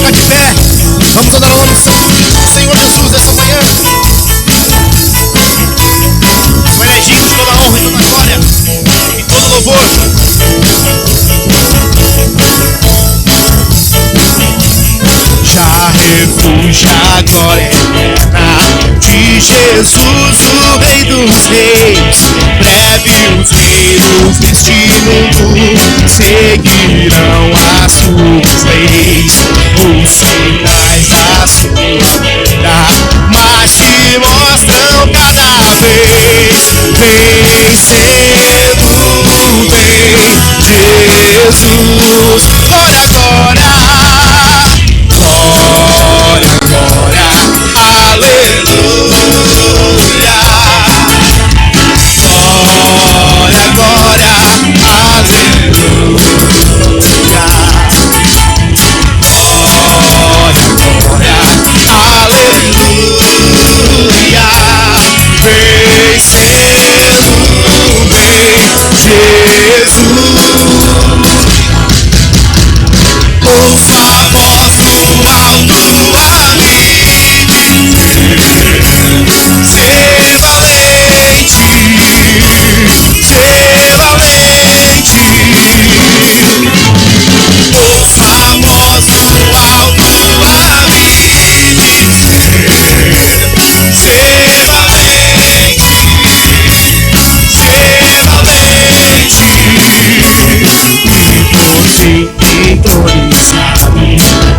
ficar de pé. Vamos adorar o nome do Senhor Jesus essa manhã. O Ele é digno de toda a honra e toda a glória e todo louvor. Já refúgio a glória eterna de Jesus, o Rei dos Reis. Breve os reinos deste mundo seguirão as suas leis. Os sinais da sua vida mas se mostram cada vez. Vencendo vem Jesus. Glória, glória. Glória, glória, aleluia. Glória, glória, aleluia. Glória, glória, aleluia. Vencendo vem Jesus. Ouço a voz do alto a me dizer: ser valente, ser valente. Ouço a voz do alto a me dizer: ser valente, ser valente.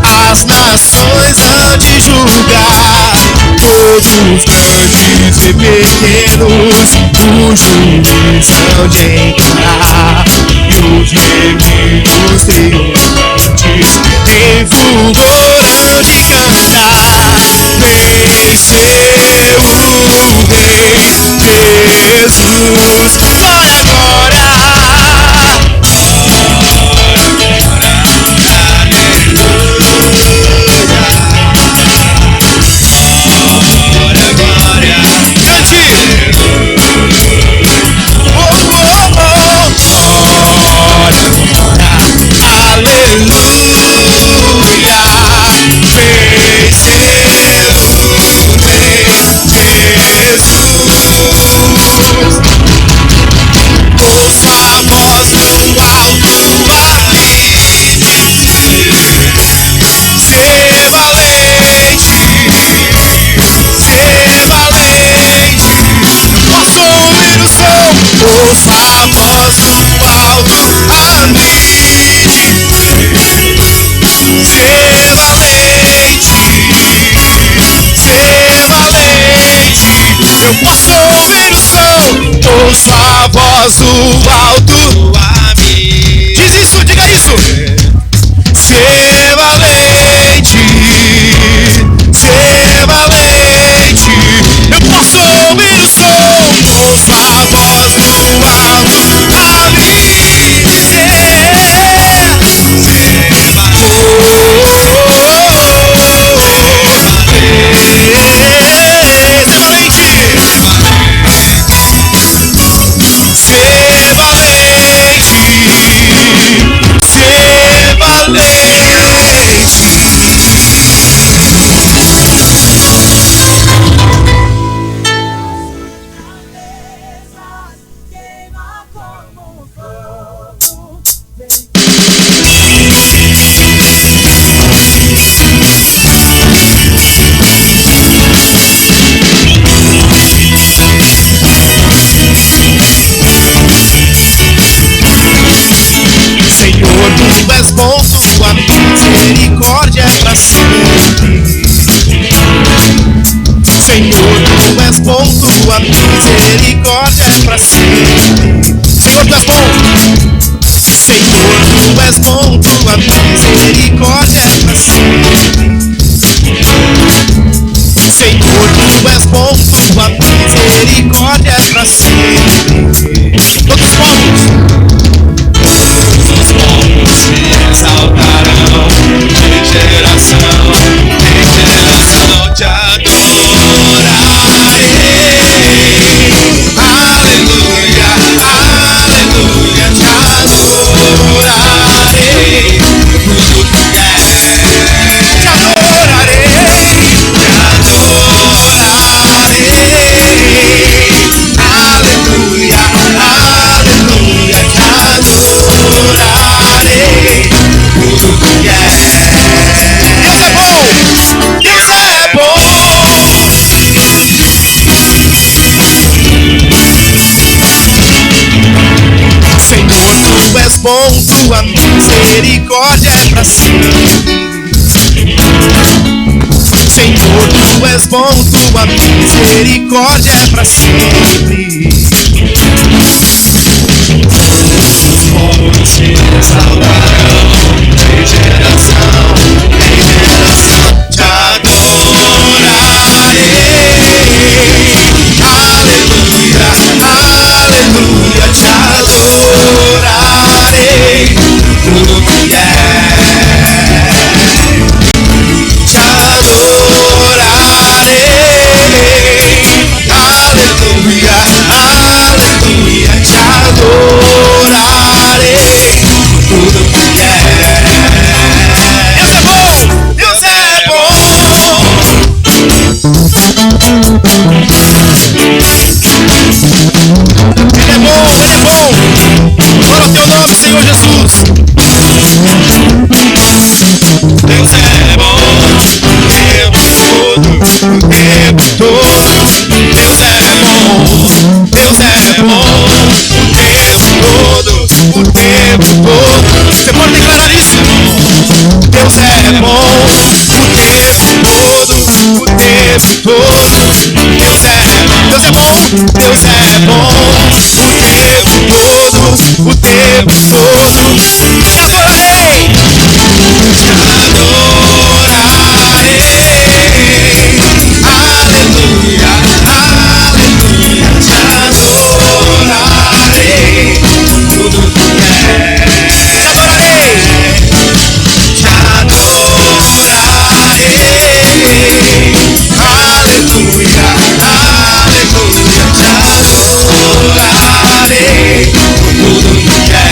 As nações hão de julgar todos grandes e pequenos, os juízes hão de encarar, e os remidos triunfantes em fulgor hão de cantar. Venceu o Rei Jesus. Glória, glória. Ouço a voz do alto a me dizer: ser valente, ser valente. Eu posso ouvir o som. Ouço a voz do alto a me diz isso, diga isso. Ser valente, ser valente. Eu posso ouvir o som. Ouço a voz do alto a me dizer: ser valente, ser valente. Senhor, tu és bom, tua misericórdia é pra sempre. Senhor, tu és bom, tua misericórdia é pra sempre. Senhor, tu és bom. Senhor, tu és bom, tua misericórdia é pra sempre. Senhor, tu és bom, tua misericórdia é pra sempre. Todos os povos se exaltarão de geração em geração, te adorarei. Aleluia, aleluia, te adorarei. Tudo que és tua misericórdia é pra sempre. Senhor, tu és bom, tua misericórdia é pra sempre. Como te exaltarão de geração em geração, te adorarei. Aleluia, aleluia, te adorarei. Tudo que é, te adorarei. Aleluia, aleluia, te adorarei. Tudo que é. Deus é bom, Deus é bom. Ele é bom. Glória ao teu nome, Senhor Jesus. Deus é bom o tempo todo, o tempo todo. Deus é bom, Deus é bom o tempo todo, o tempo todo. Você pode declarar isso? Deus é bom o tempo todo, o tempo todo. Deus é bom, Deus é bom o tempo todo, o tempo todo. Te adorarei, te adorarei. Aleluia, aleluia, te adorarei. Tudo que é, te adorarei, te adorarei. Aleluia, aleluia, te adorarei. Tudo que é,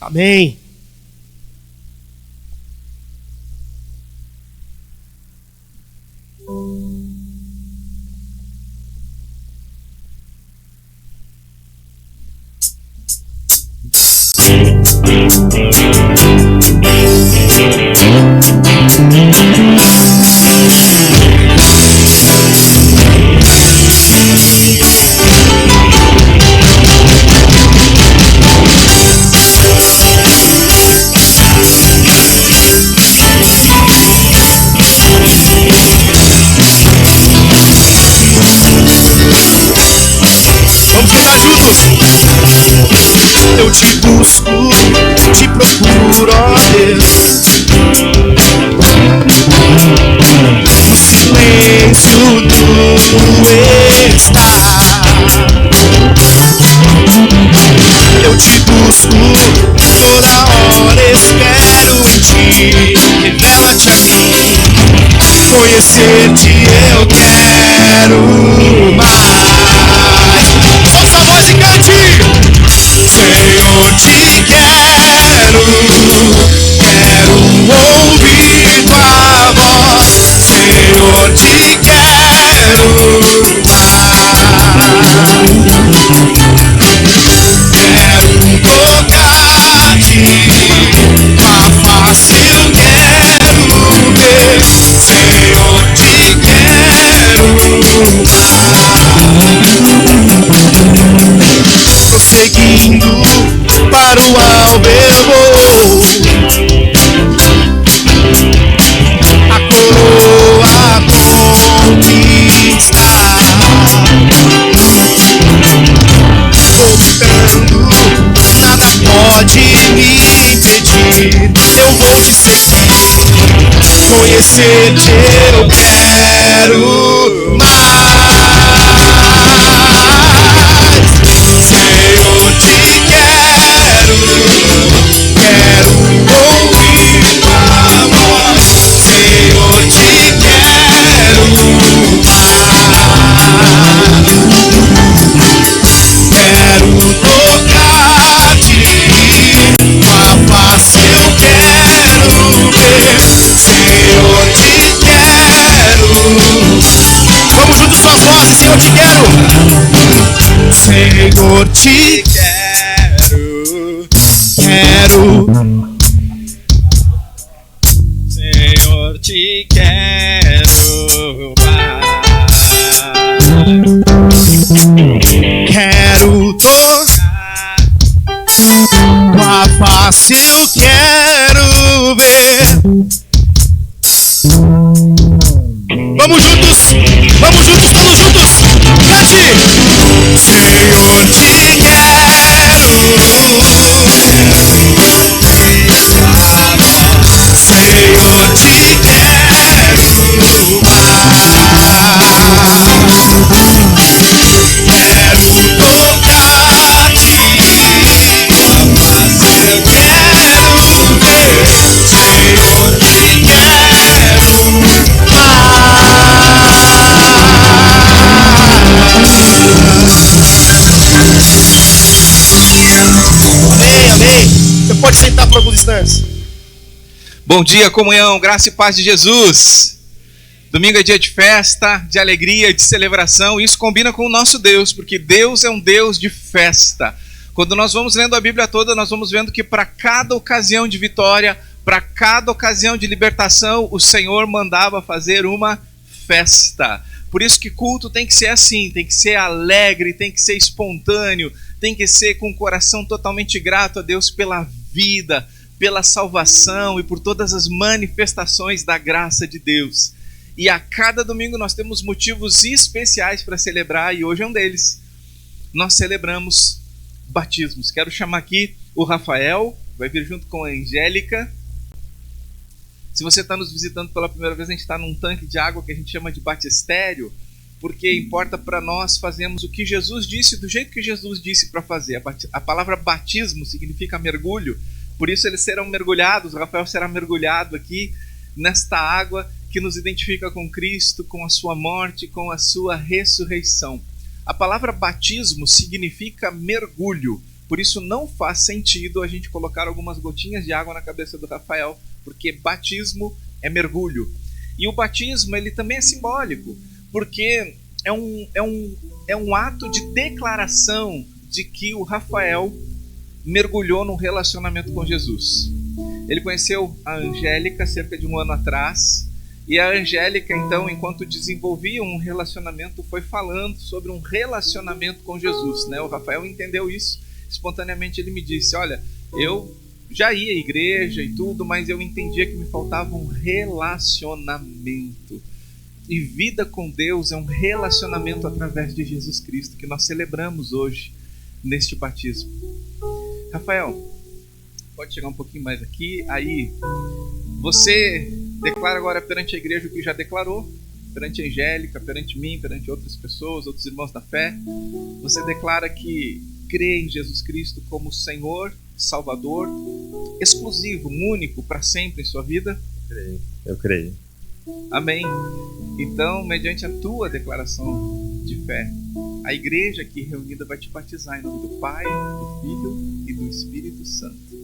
amém. Vamos cantar juntos. Eu te busco, te procuro, ó Deus. No silêncio tu estás. Eu te busco, toda hora espero em ti. Revela-te a mim, conhecer-te eu quero mais. Ouça a voz e cante. Senhor, te quero, quero ouvir tua voz. Senhor, te quero quero tocar-te, tua face eu quero ver. Senhor, te quero prosseguindo para o alvo eu vou. A coroa conquistar. Vou lutando, nada pode me impedir. Eu vou te seguir, conhecer-te eu quero mais. Senhor, te quero, quero ouvir tua voz. Senhor, te quero quero tocar-te, tua face eu quero ver. Senhor, te quero. Vamos juntos, suas Senhor, te quero mais. Quero tocar tua face, eu quero ver. Vamos juntos, todos juntos. Cante! Senhor, te quero. Senhor, te quero mais. Quero tocar-te, mas eu quero ver. Senhor, te quero mais. Amém. Você pode sentar por alguns instantes. Bom dia, comunhão, graça e paz de Jesus. Domingo é dia de festa, de alegria, de celebração. Isso combina com o nosso Deus, porque Deus é um Deus de festa. Quando nós vamos lendo a Bíblia toda, nós vamos vendo que para cada ocasião de vitória, para cada ocasião de libertação, o Senhor mandava fazer uma festa. Por isso que culto tem que ser assim, tem que ser alegre, tem que ser espontâneo, tem que ser com o coração totalmente grato a Deus pela vida, pela salvação e por todas as manifestações da graça de Deus. E a cada domingo nós temos motivos especiais para celebrar, e hoje é um deles. Nós celebramos batismos. Quero chamar aqui o Rafael, vai vir junto com a Angélica. Se você está nos visitando pela primeira vez, a gente está num tanque de água que a gente chama de batistério, porque importa para nós fazermos o que Jesus disse, do jeito que Jesus disse para fazer. A palavra batismo significa mergulho, por isso eles serão mergulhados, o Rafael será mergulhado aqui nesta água que nos identifica com Cristo, com a sua morte, com a sua ressurreição. A palavra batismo significa mergulho, por isso não faz sentido a gente colocar algumas gotinhas de água na cabeça do Rafael, porque batismo é mergulho. E o batismo ele também é simbólico, porque é um ato de declaração de que o Rafael mergulhou num relacionamento com Jesus. Ele conheceu a Angélica cerca de um ano atrás, e a Angélica, então, enquanto desenvolvia um relacionamento, foi falando sobre um relacionamento com Jesus, né? O Rafael entendeu isso, espontaneamente ele me disse, olha, eu já ia à igreja e tudo, mas eu entendia que me faltava um relacionamento. E vida com Deus é um relacionamento através de Jesus Cristo, que nós celebramos hoje neste batismo. Rafael, pode chegar um pouquinho mais aqui. Aí, você declara agora perante a igreja o que já declarou, perante a Angélica, perante mim, perante outras pessoas, outros irmãos da fé. Você declara que crê em Jesus Cristo como Senhor, Salvador, exclusivo, único, para sempre em sua vida? Eu creio. Amém. Então, mediante a tua declaração de fé, a igreja aqui reunida vai te batizar em nome do Pai, do Filho e do Espírito Santo.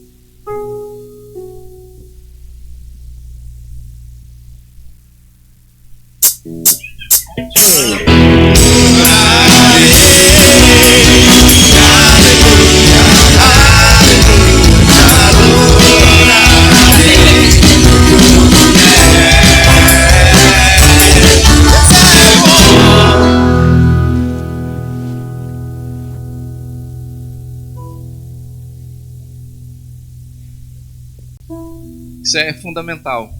Isso é fundamental.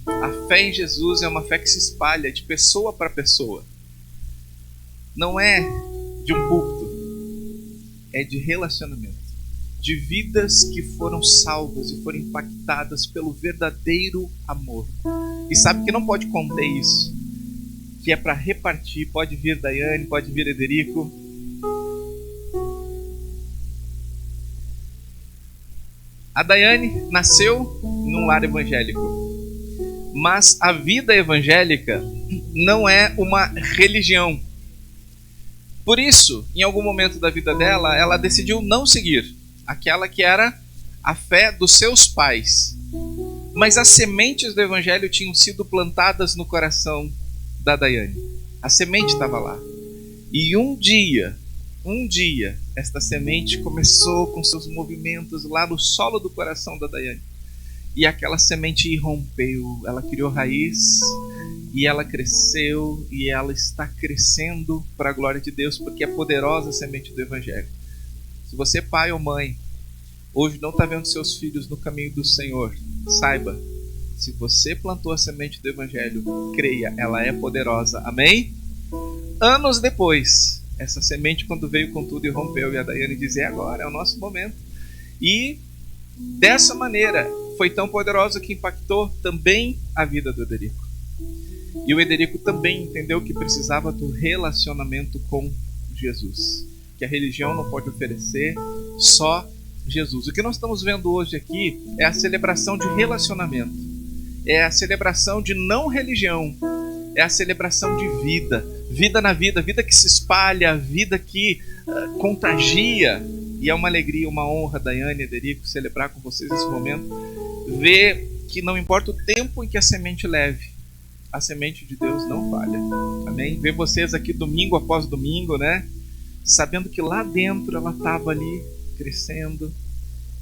A fé em Jesus é uma fé que se espalha de pessoa para pessoa. Não é de um púlpito, é de relacionamento. De vidas que foram salvas e foram impactadas pelo verdadeiro amor. E sabe que não pode conter isso, que é para repartir. Pode vir Daiane, pode vir Ederico. A Daiane nasceu num lar evangélico, mas a vida evangélica não é uma religião. Por isso, em algum momento da vida dela, ela decidiu não seguir aquela que era a fé dos seus pais. Mas as sementes do evangelho tinham sido plantadas no coração da Daiane. A semente estava lá. E um dia, esta semente começou com seus movimentos lá no solo do coração da Daiane. E aquela semente irrompeu, ela criou raiz e ela cresceu e ela está crescendo para a glória de Deus, porque é poderosa a semente do Evangelho. Se você, pai ou mãe, hoje não está vendo seus filhos no caminho do Senhor, saiba, se você plantou a semente do Evangelho, creia, ela é poderosa. Amém? Anos depois, essa semente, quando veio com tudo, irrompeu, e a Daiane dizia: agora é o nosso momento. E dessa maneira foi tão poderosa que impactou também a vida do Ederico. E o Ederico também entendeu que precisava do relacionamento com Jesus, que a religião não pode oferecer, só Jesus. O que nós estamos vendo hoje aqui é a celebração de relacionamento, é a celebração de não religião, é a celebração de vida, vida na vida, vida que se espalha, vida que contagia. E é uma alegria, uma honra, Daiane e Ederico, celebrar com vocês esse momento, ver que não importa o tempo em que a semente leve, a semente de Deus não falha. Amém? Ver vocês aqui domingo após domingo, né? Sabendo que lá dentro ela estava ali crescendo,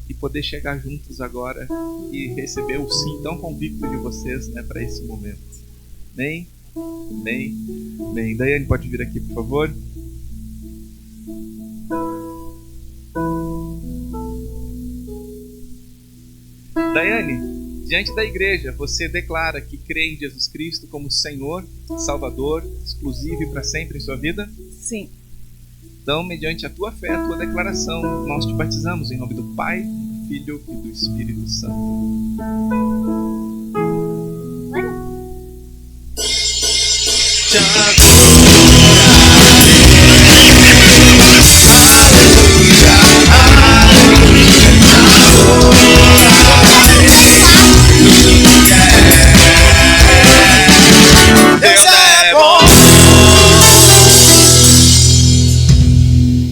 e poder chegar juntos agora e receber o sim tão convicto de vocês, né, para esse momento. Amém? Amém? Amém. Daiane, pode vir aqui, por favor. Daiane, diante da igreja, você declara que crê em Jesus Cristo como Senhor, Salvador, exclusivo e para sempre em sua vida? Sim. Então, mediante a tua fé, a tua declaração, nós te batizamos em nome do Pai, do Filho e do Espírito Santo.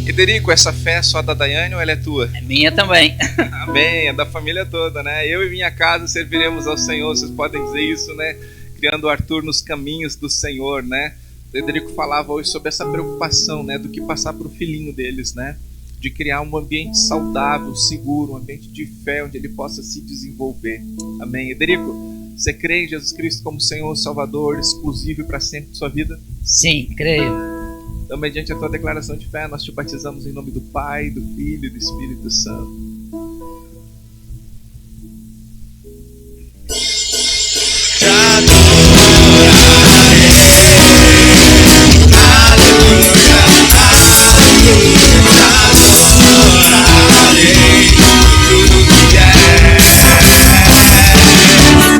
Ederico, essa fé é só da Daiane ou ela é tua? É minha também. Amém, é da família toda, né? Eu e minha casa serviremos ao Senhor, vocês podem dizer isso, né? Criando o Arthur nos caminhos do Senhor, né? O Ederico falava hoje sobre essa preocupação, né? Do que passar para o filhinho deles, né? De criar um ambiente saudável, seguro, um ambiente de fé onde ele possa se desenvolver. Amém. Ederico, você crê em Jesus Cristo como Senhor, Salvador, exclusivo e para sempre de sua vida? Sim, creio. Então, mediante a tua declaração de fé, nós te batizamos em nome do Pai, do Filho e do Espírito Santo.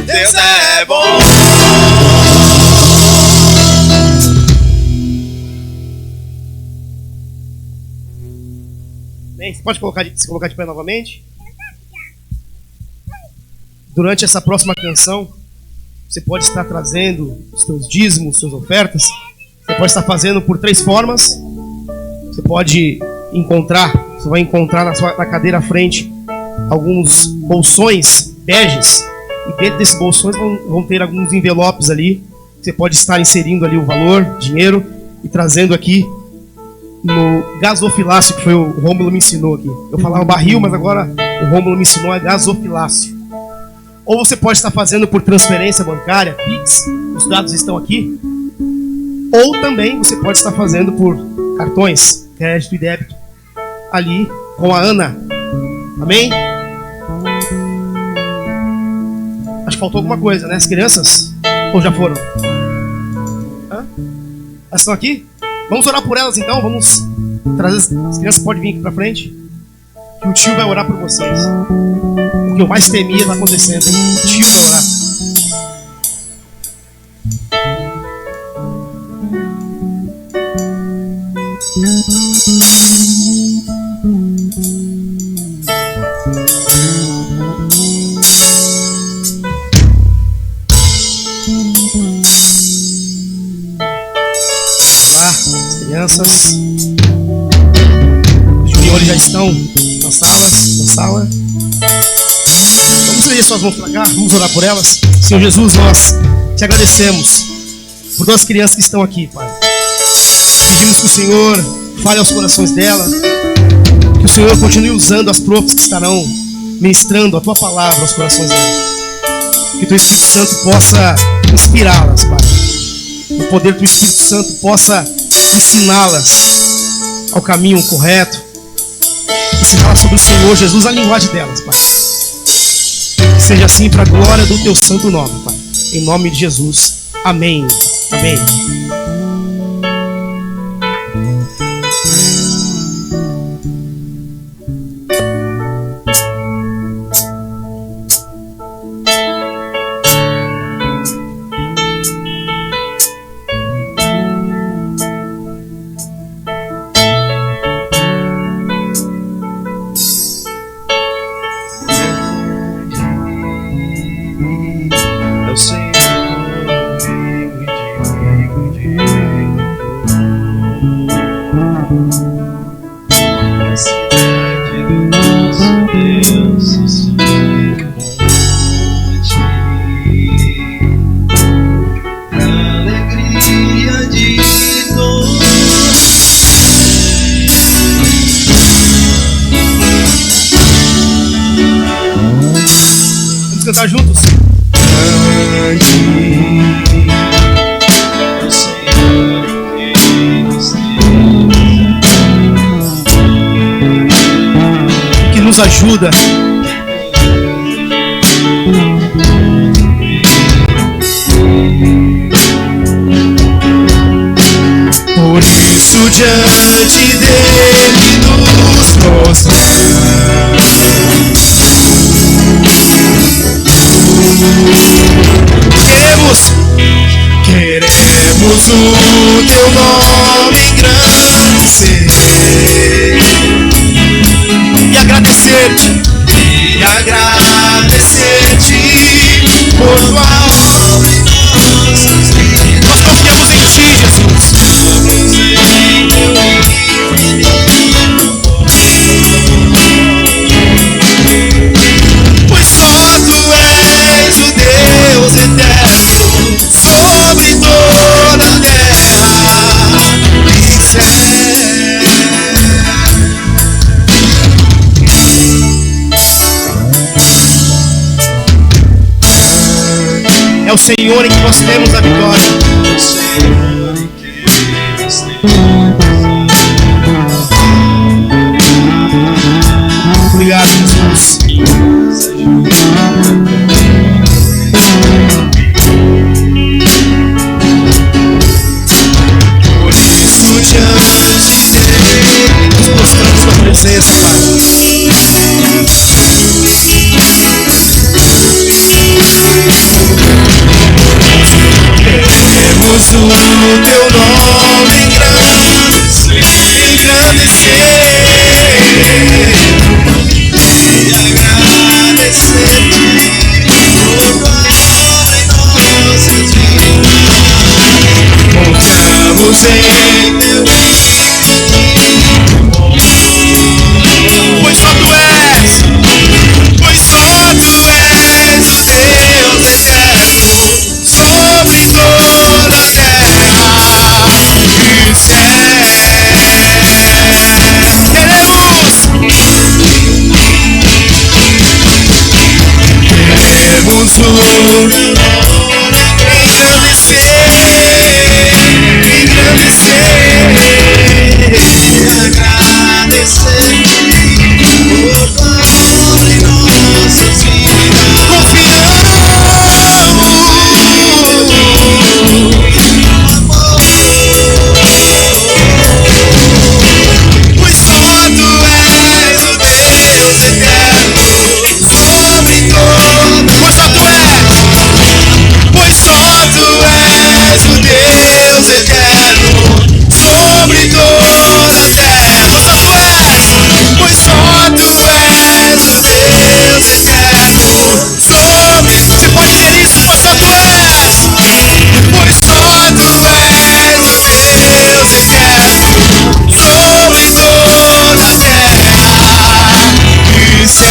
Deus é bom. Você pode se colocar de pé novamente? Durante essa próxima canção, você pode estar trazendo os seus dízimos, suas ofertas. Você pode estar fazendo por 3 formas. Você pode encontrar, você vai encontrar na cadeira à frente alguns bolsões beges. E dentro desses bolsões vão ter alguns envelopes ali. Você pode estar inserindo ali o valor, dinheiro, e trazendo aqui no gasofilácio, que foi o Rômulo me ensinou aqui. Eu falava barril, mas agora o Rômulo me ensinou a gasofilácio. Ou você pode estar fazendo por transferência bancária, Pix, os dados estão aqui. Ou também você pode estar fazendo por cartões, crédito e débito, ali com a Ana. Amém? Acho que faltou alguma coisa, né? As crianças? Ou já foram? Hã? Elas estão aqui? Vamos orar por elas então, vamos trazer as crianças, podem vir aqui pra frente, que o tio vai orar por vocês. O que eu mais temia está acontecendo, hein? O tio vai orar. Crianças, os juniores já estão na sala. Vamos estender suas mãos para cá, vamos orar por elas. Senhor Jesus, nós te agradecemos por todas as crianças que estão aqui, Pai. Pedimos que o Senhor fale aos corações delas, Que o Senhor continue usando as profs que estarão ministrando a Tua palavra aos corações delas. Que Teu Espírito Santo possa inspirá-las, Pai. O poder do Espírito Santo possa ensiná-las ao caminho correto. Ensiná-las sobre o Senhor Jesus, a linguagem delas, Pai. Que seja assim para a glória do Teu santo nome, Pai. Em nome de Jesus. Amém. Amém. Cantar juntos. Que nos ajuda. Por isso diante dele nos prostramos. Queremos o Teu nome engrandecer e agradecer-te por Tua obra em nossas vidas. Nós confiamos em Ti, Jesus. Pois só Tu és o Deus eterno sobre toda a terra e céu. É o Senhor em que nós temos a vitória. Obrigado, Jesus. Por isso diante dele nos mostramos Tua presença, Pai. Queremos o Teu nome engrandecer e agradecer-te por Tua obra em nossas vidas. Confiamos em Teu pois só Tu és o Deus eterno sobre toda a terra e céu. Queremos o engrandecer e agradecer-te por Tua obra em nossas vidas. Confiamos pois só Tu és o Deus eterno sobre toda. Pois só Tu és o Deus eterno sobre toda a terra. Pois só Tu és o Deus eterno sobre. Você pode ter isso, pois só Tu és. Pois só Tu és o Deus eterno sobre toda a terra e céu.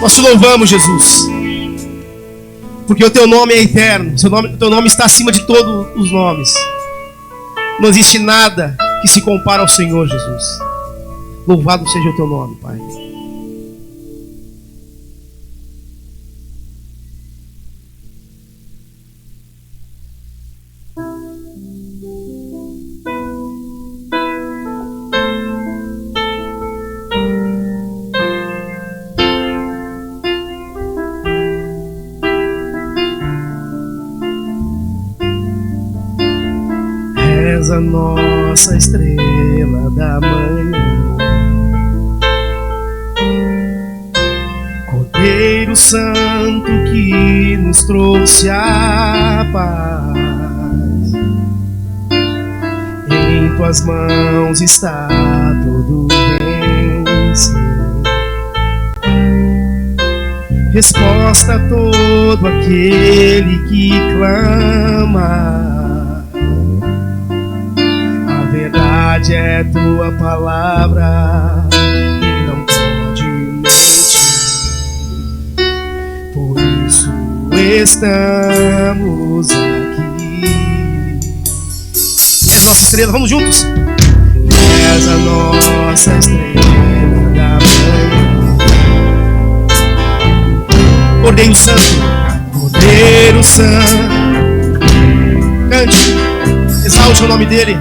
Nós Te louvamos, Jesus. Porque o teu nome é eterno. O teu nome está acima de todos os nomes. Não existe nada que se compara ao Senhor Jesus. Louvado seja o teu nome, Pai. És a nossa estrela da manhã, Cordeiro Santo que nos trouxe a paz. Em tuas mãos está todo vencer, resposta a todo aquele que clama. A verdade é tua palavra e não pode mentir. Por isso estamos aqui. És a nossa estrela, vamos juntos. És a nossa estrela da manhã, Cordeiro Santo, Cordeiro Santo. Cante, exalte o nome dele.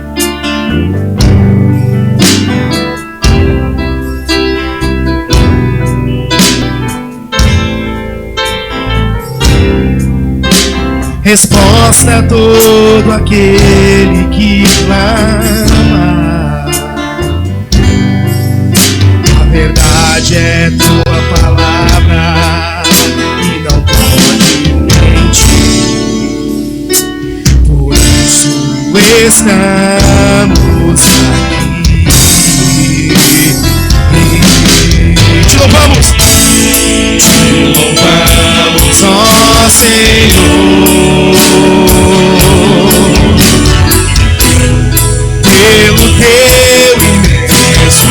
Resposta a todo aquele que clama. A verdade é tua palavra e não pode mentir. Por isso estamos aqui. Te louvamos. Te louvamos, ó Senhor, pelo teu imenso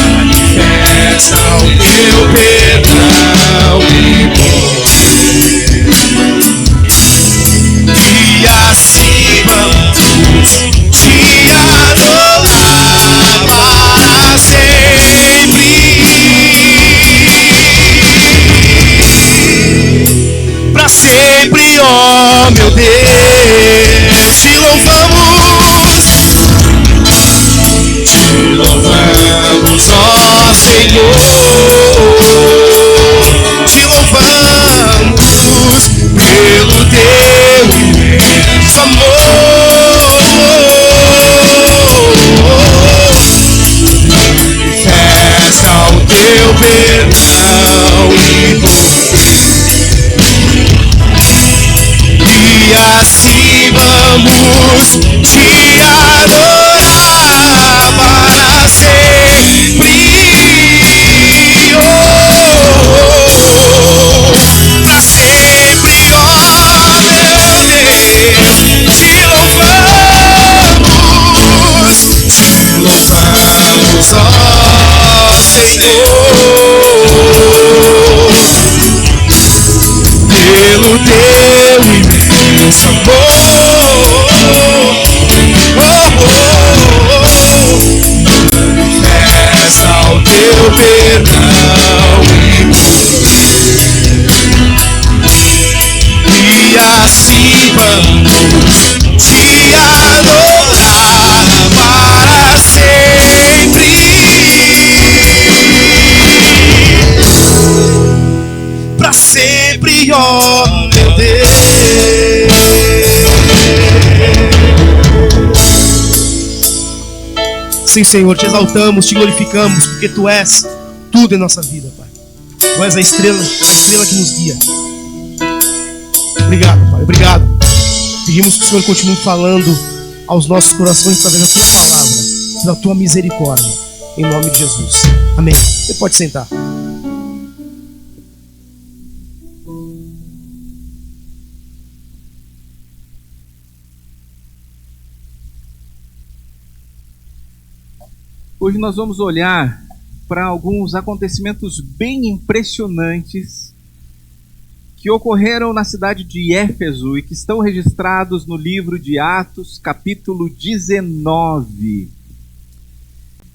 manifesta o teu perdão e poder, e assim vamos te adorar para sempre. Para sempre, ó meu Deus, te louvamos. Te louvamos, ó Senhor. Te louvamos pelo teu imenso amor. Manifesta o teu perdão e poder, e assim vamos te adorar para sempre. Oh, para sempre, ó meu Deus, te louvamos, ó Senhor, pelo teu imenso amor. Manifesta o teu perdão e poder, e assim vamos te adorar para sempre. Para sempre, ó meu Deus. Sim, Senhor, te exaltamos, te glorificamos, porque Tu és tudo em nossa vida, Pai. Tu és a estrela que nos guia. Obrigado, Pai, obrigado. Pedimos que o Senhor continue falando aos nossos corações através da Tua palavra, pela Tua misericórdia, em nome de Jesus. Amém. Você pode sentar. Hoje nós vamos olhar para alguns acontecimentos bem impressionantes que ocorreram na cidade de Éfeso e que estão registrados no livro de Atos, capítulo 19.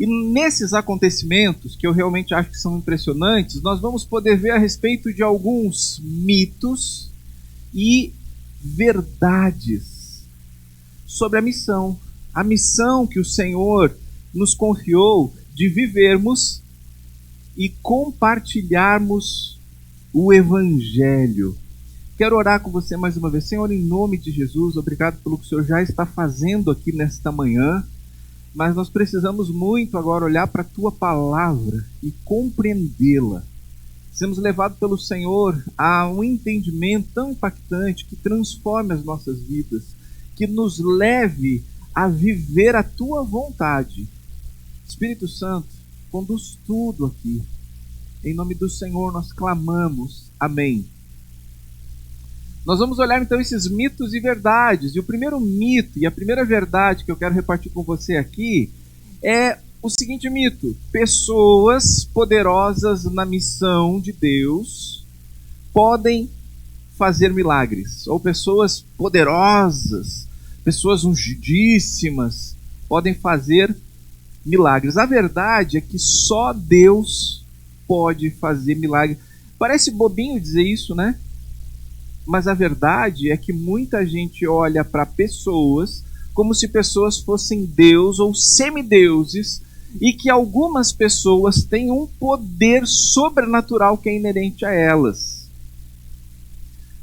E nesses acontecimentos, que eu realmente acho que são impressionantes, nós vamos poder ver a respeito de alguns mitos e verdades sobre a missão que o Senhor nos confiou de vivermos e compartilharmos o Evangelho. Quero orar com você mais uma vez. Senhor, em nome de Jesus, obrigado pelo que o Senhor já está fazendo aqui nesta manhã, mas nós precisamos muito agora olhar para a Tua Palavra e compreendê-la. Sermos levados pelo Senhor a um entendimento tão impactante que transforme as nossas vidas, que nos leve a viver a Tua vontade. Espírito Santo, conduz tudo aqui. Em nome do Senhor nós clamamos. Amém. Nós vamos olhar então esses mitos e verdades. E o primeiro mito e a primeira verdade que eu quero repartir com você aqui é o seguinte mito: pessoas poderosas na missão de Deus podem fazer milagres. Ou pessoas poderosas, pessoas ungidíssimas podem fazer milagres. A verdade é que só Deus pode fazer milagre. Parece bobinho dizer isso, né? Mas a verdade é que muita gente olha para pessoas como se pessoas fossem Deus ou semideuses e que algumas pessoas têm um poder sobrenatural que é inerente a elas.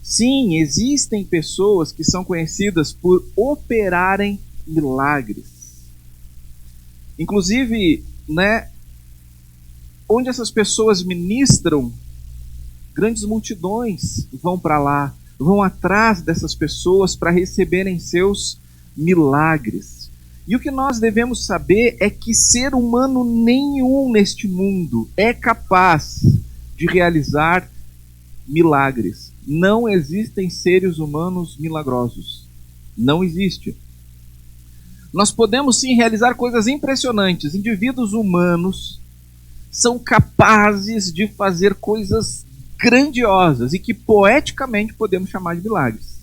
Sim, existem pessoas que são conhecidas por operarem milagres. Inclusive, onde essas pessoas ministram, grandes multidões vão para lá, vão atrás dessas pessoas para receberem seus milagres. E o que nós devemos saber é que ser humano nenhum neste mundo é capaz de realizar milagres. Não existem seres humanos milagrosos. Não existe. Nós podemos sim realizar coisas impressionantes. Indivíduos humanos são capazes de fazer coisas grandiosas e que poeticamente podemos chamar de milagres.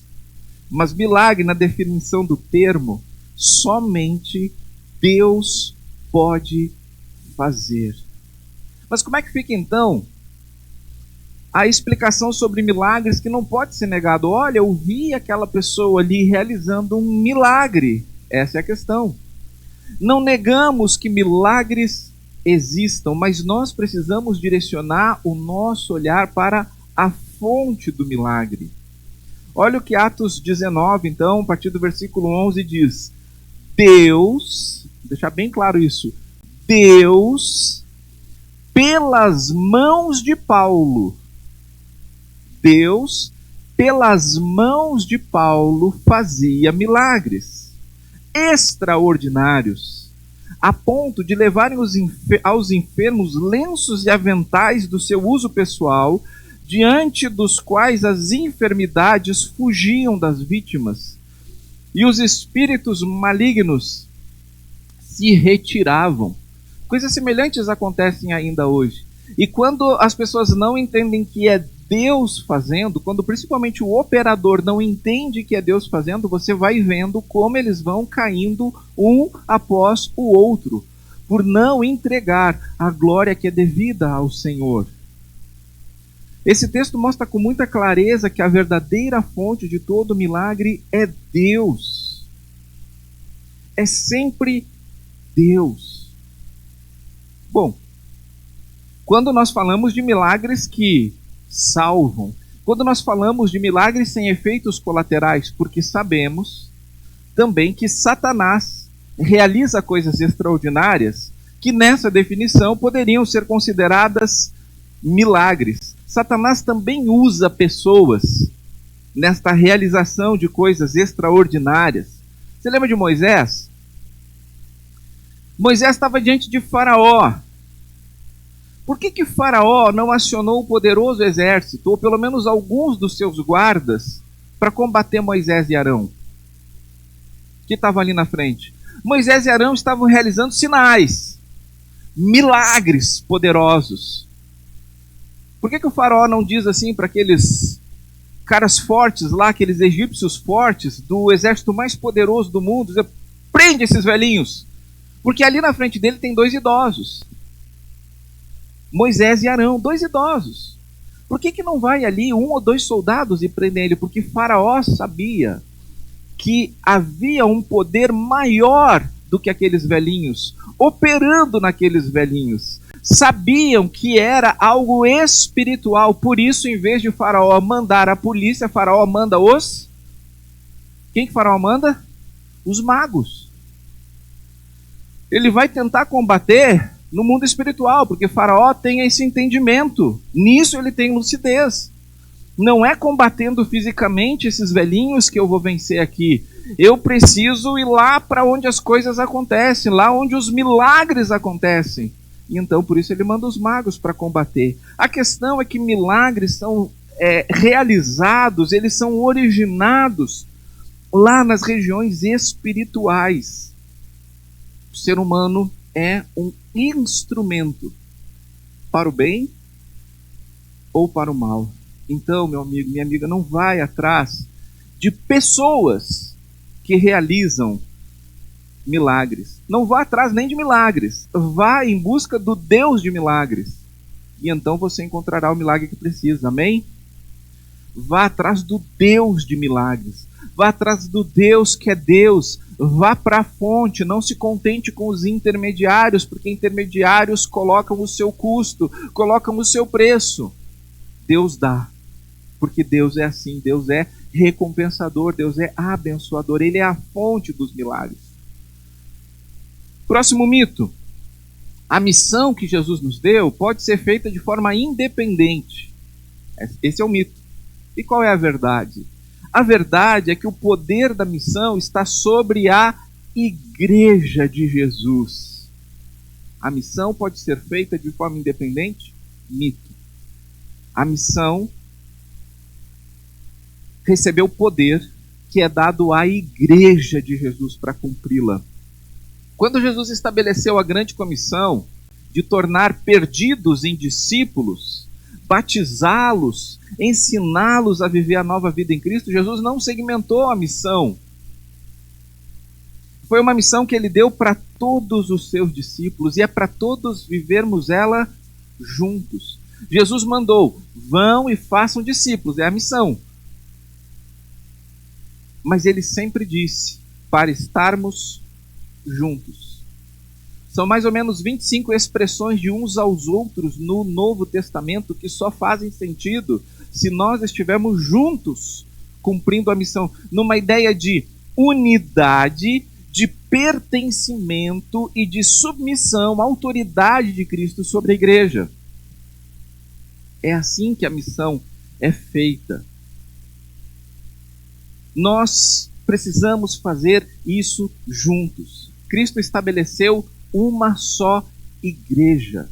Mas milagre, na definição do termo, somente Deus pode fazer. Mas como é que fica então a explicação sobre milagres que não pode ser negado? Olha, eu vi aquela pessoa ali realizando um milagre. Essa é a questão. Não negamos que milagres existam, mas nós precisamos direcionar o nosso olhar para a fonte do milagre. Olha o que Atos 19, então, a partir do versículo 11 diz: Deus, deixar bem claro isso, Deus, pelas mãos de Paulo, Deus, pelas mãos de Paulo, fazia milagres extraordinários, a ponto de levarem aos enfermos lenços e aventais do seu uso pessoal, diante dos quais as enfermidades fugiam das vítimas, e os espíritos malignos se retiravam. Coisas semelhantes acontecem ainda hoje. E quando as pessoas não entendem que é Deus fazendo, quando principalmente o operador não entende que é Deus fazendo, você vai vendo como eles vão caindo um após o outro, por não entregar a glória que é devida ao Senhor. Esse texto mostra com muita clareza que a verdadeira fonte de todo milagre é Deus. É sempre Deus. Bom, quando nós falamos de milagres que salvam, quando nós falamos de milagres sem efeitos colaterais, porque sabemos também que Satanás realiza coisas extraordinárias que nessa definição poderiam ser consideradas milagres. Satanás também usa pessoas nesta realização de coisas extraordinárias. Você lembra de Moisés? Moisés estava diante de Faraó. Por que Faraó não acionou o poderoso exército, ou pelo menos alguns dos seus guardas, para combater Moisés e Arão, que estavam ali na frente? Moisés e Arão estavam realizando sinais. milagres poderosos. Por que o faraó não diz assim para aqueles caras fortes lá, aqueles egípcios fortes, do exército mais poderoso do mundo, dizer, prende esses velhinhos? Porque ali na frente dele tem 2 idosos. Moisés e Arão, 2 idosos. Por que não vai ali 1 ou 2 soldados e prendem ele? Porque faraó sabia que havia um poder maior do que aqueles velhinhos, operando naqueles velhinhos. Sabiam que era algo espiritual, por isso, em vez de faraó mandar a polícia, faraó manda os... Quem que faraó manda? Os magos. Ele vai tentar combater no mundo espiritual, porque faraó tem esse entendimento. Nisso ele tem lucidez. Não é combatendo fisicamente esses velhinhos que eu vou vencer aqui. Eu preciso ir lá para onde as coisas acontecem, lá onde os milagres acontecem. E então, por isso, ele manda os magos para combater. A questão é que milagres são realizados, eles são originados lá nas regiões espirituais. O ser humano é um instrumento para o bem ou para o mal. Então, meu amigo, minha amiga, não vai atrás de pessoas que realizam milagres. Não vá atrás nem de milagres. Vá em busca do Deus de milagres. E então você encontrará o milagre que precisa. Amém? Vá atrás do Deus de milagres. Vá atrás do Deus que é Deus. Vá para a fonte. Não se contente com os intermediários, porque intermediários colocam o seu custo, colocam o seu preço. Deus dá. Porque Deus é assim. Deus é recompensador. Deus é abençoador. Ele é a fonte dos milagres. Próximo mito. A missão que Jesus nos deu pode ser feita de forma independente. Esse é o mito. E qual é a verdade? A verdade é que o poder da missão está sobre a Igreja de Jesus. A missão pode ser feita de forma independente? Mito. A missão recebeu poder que é dado à Igreja de Jesus para cumpri-la. Quando Jesus estabeleceu a grande comissão de tornar perdidos em discípulos, batizá-los, ensiná-los a viver a nova vida em Cristo, Jesus não segmentou a missão. Foi uma missão que ele deu para todos os seus discípulos e é para todos vivermos ela juntos. Jesus mandou, vão e façam discípulos, é a missão. Mas ele sempre disse, para estarmos juntos. São mais ou menos 25 expressões de uns aos outros no Novo Testamento que só fazem sentido se nós estivermos juntos cumprindo a missão, numa ideia de unidade, de pertencimento e de submissão à autoridade de Cristo sobre a igreja. É assim que a missão é feita. Nós precisamos fazer isso juntos. Cristo estabeleceu uma só igreja.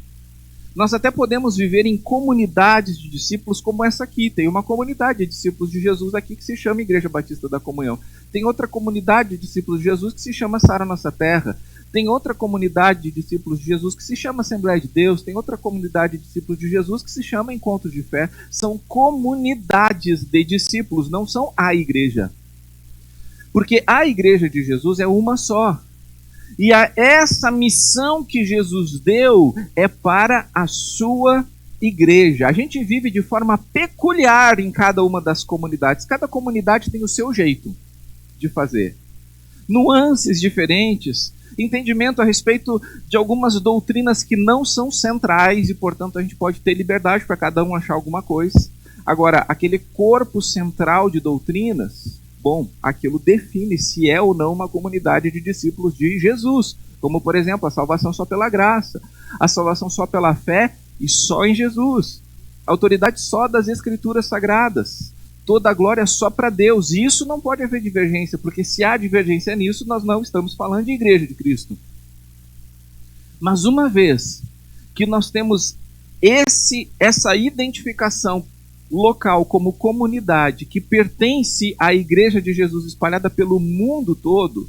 Nós até podemos viver em comunidades de discípulos como essa aqui. Tem uma comunidade de discípulos de Jesus aqui que se chama Igreja Batista da Comunhão. Tem outra comunidade de discípulos de Jesus que se chama Sara Nossa Terra. Tem outra comunidade de discípulos de Jesus que se chama Assembleia de Deus. Tem outra comunidade de discípulos de Jesus que se chama Encontros de Fé. São comunidades de discípulos, não são a igreja. Porque a igreja de Jesus é uma só. E essa missão que Jesus deu é para a sua igreja. A gente vive de forma peculiar em cada uma das comunidades. Cada comunidade tem o seu jeito de fazer. Nuances diferentes, entendimento a respeito de algumas doutrinas que não são centrais e, portanto, a gente pode ter liberdade para cada um achar alguma coisa. Agora, aquele corpo central de doutrinas, bom, aquilo define se é ou não uma comunidade de discípulos de Jesus. Como, por exemplo, a salvação só pela graça, a salvação só pela fé e só em Jesus. A autoridade só das Escrituras Sagradas. Toda a glória só para Deus. E isso não pode haver divergência, porque se há divergência nisso, nós não estamos falando de igreja de Cristo. Mas uma vez que nós temos essa identificação local como comunidade que pertence à Igreja de Jesus espalhada pelo mundo todo,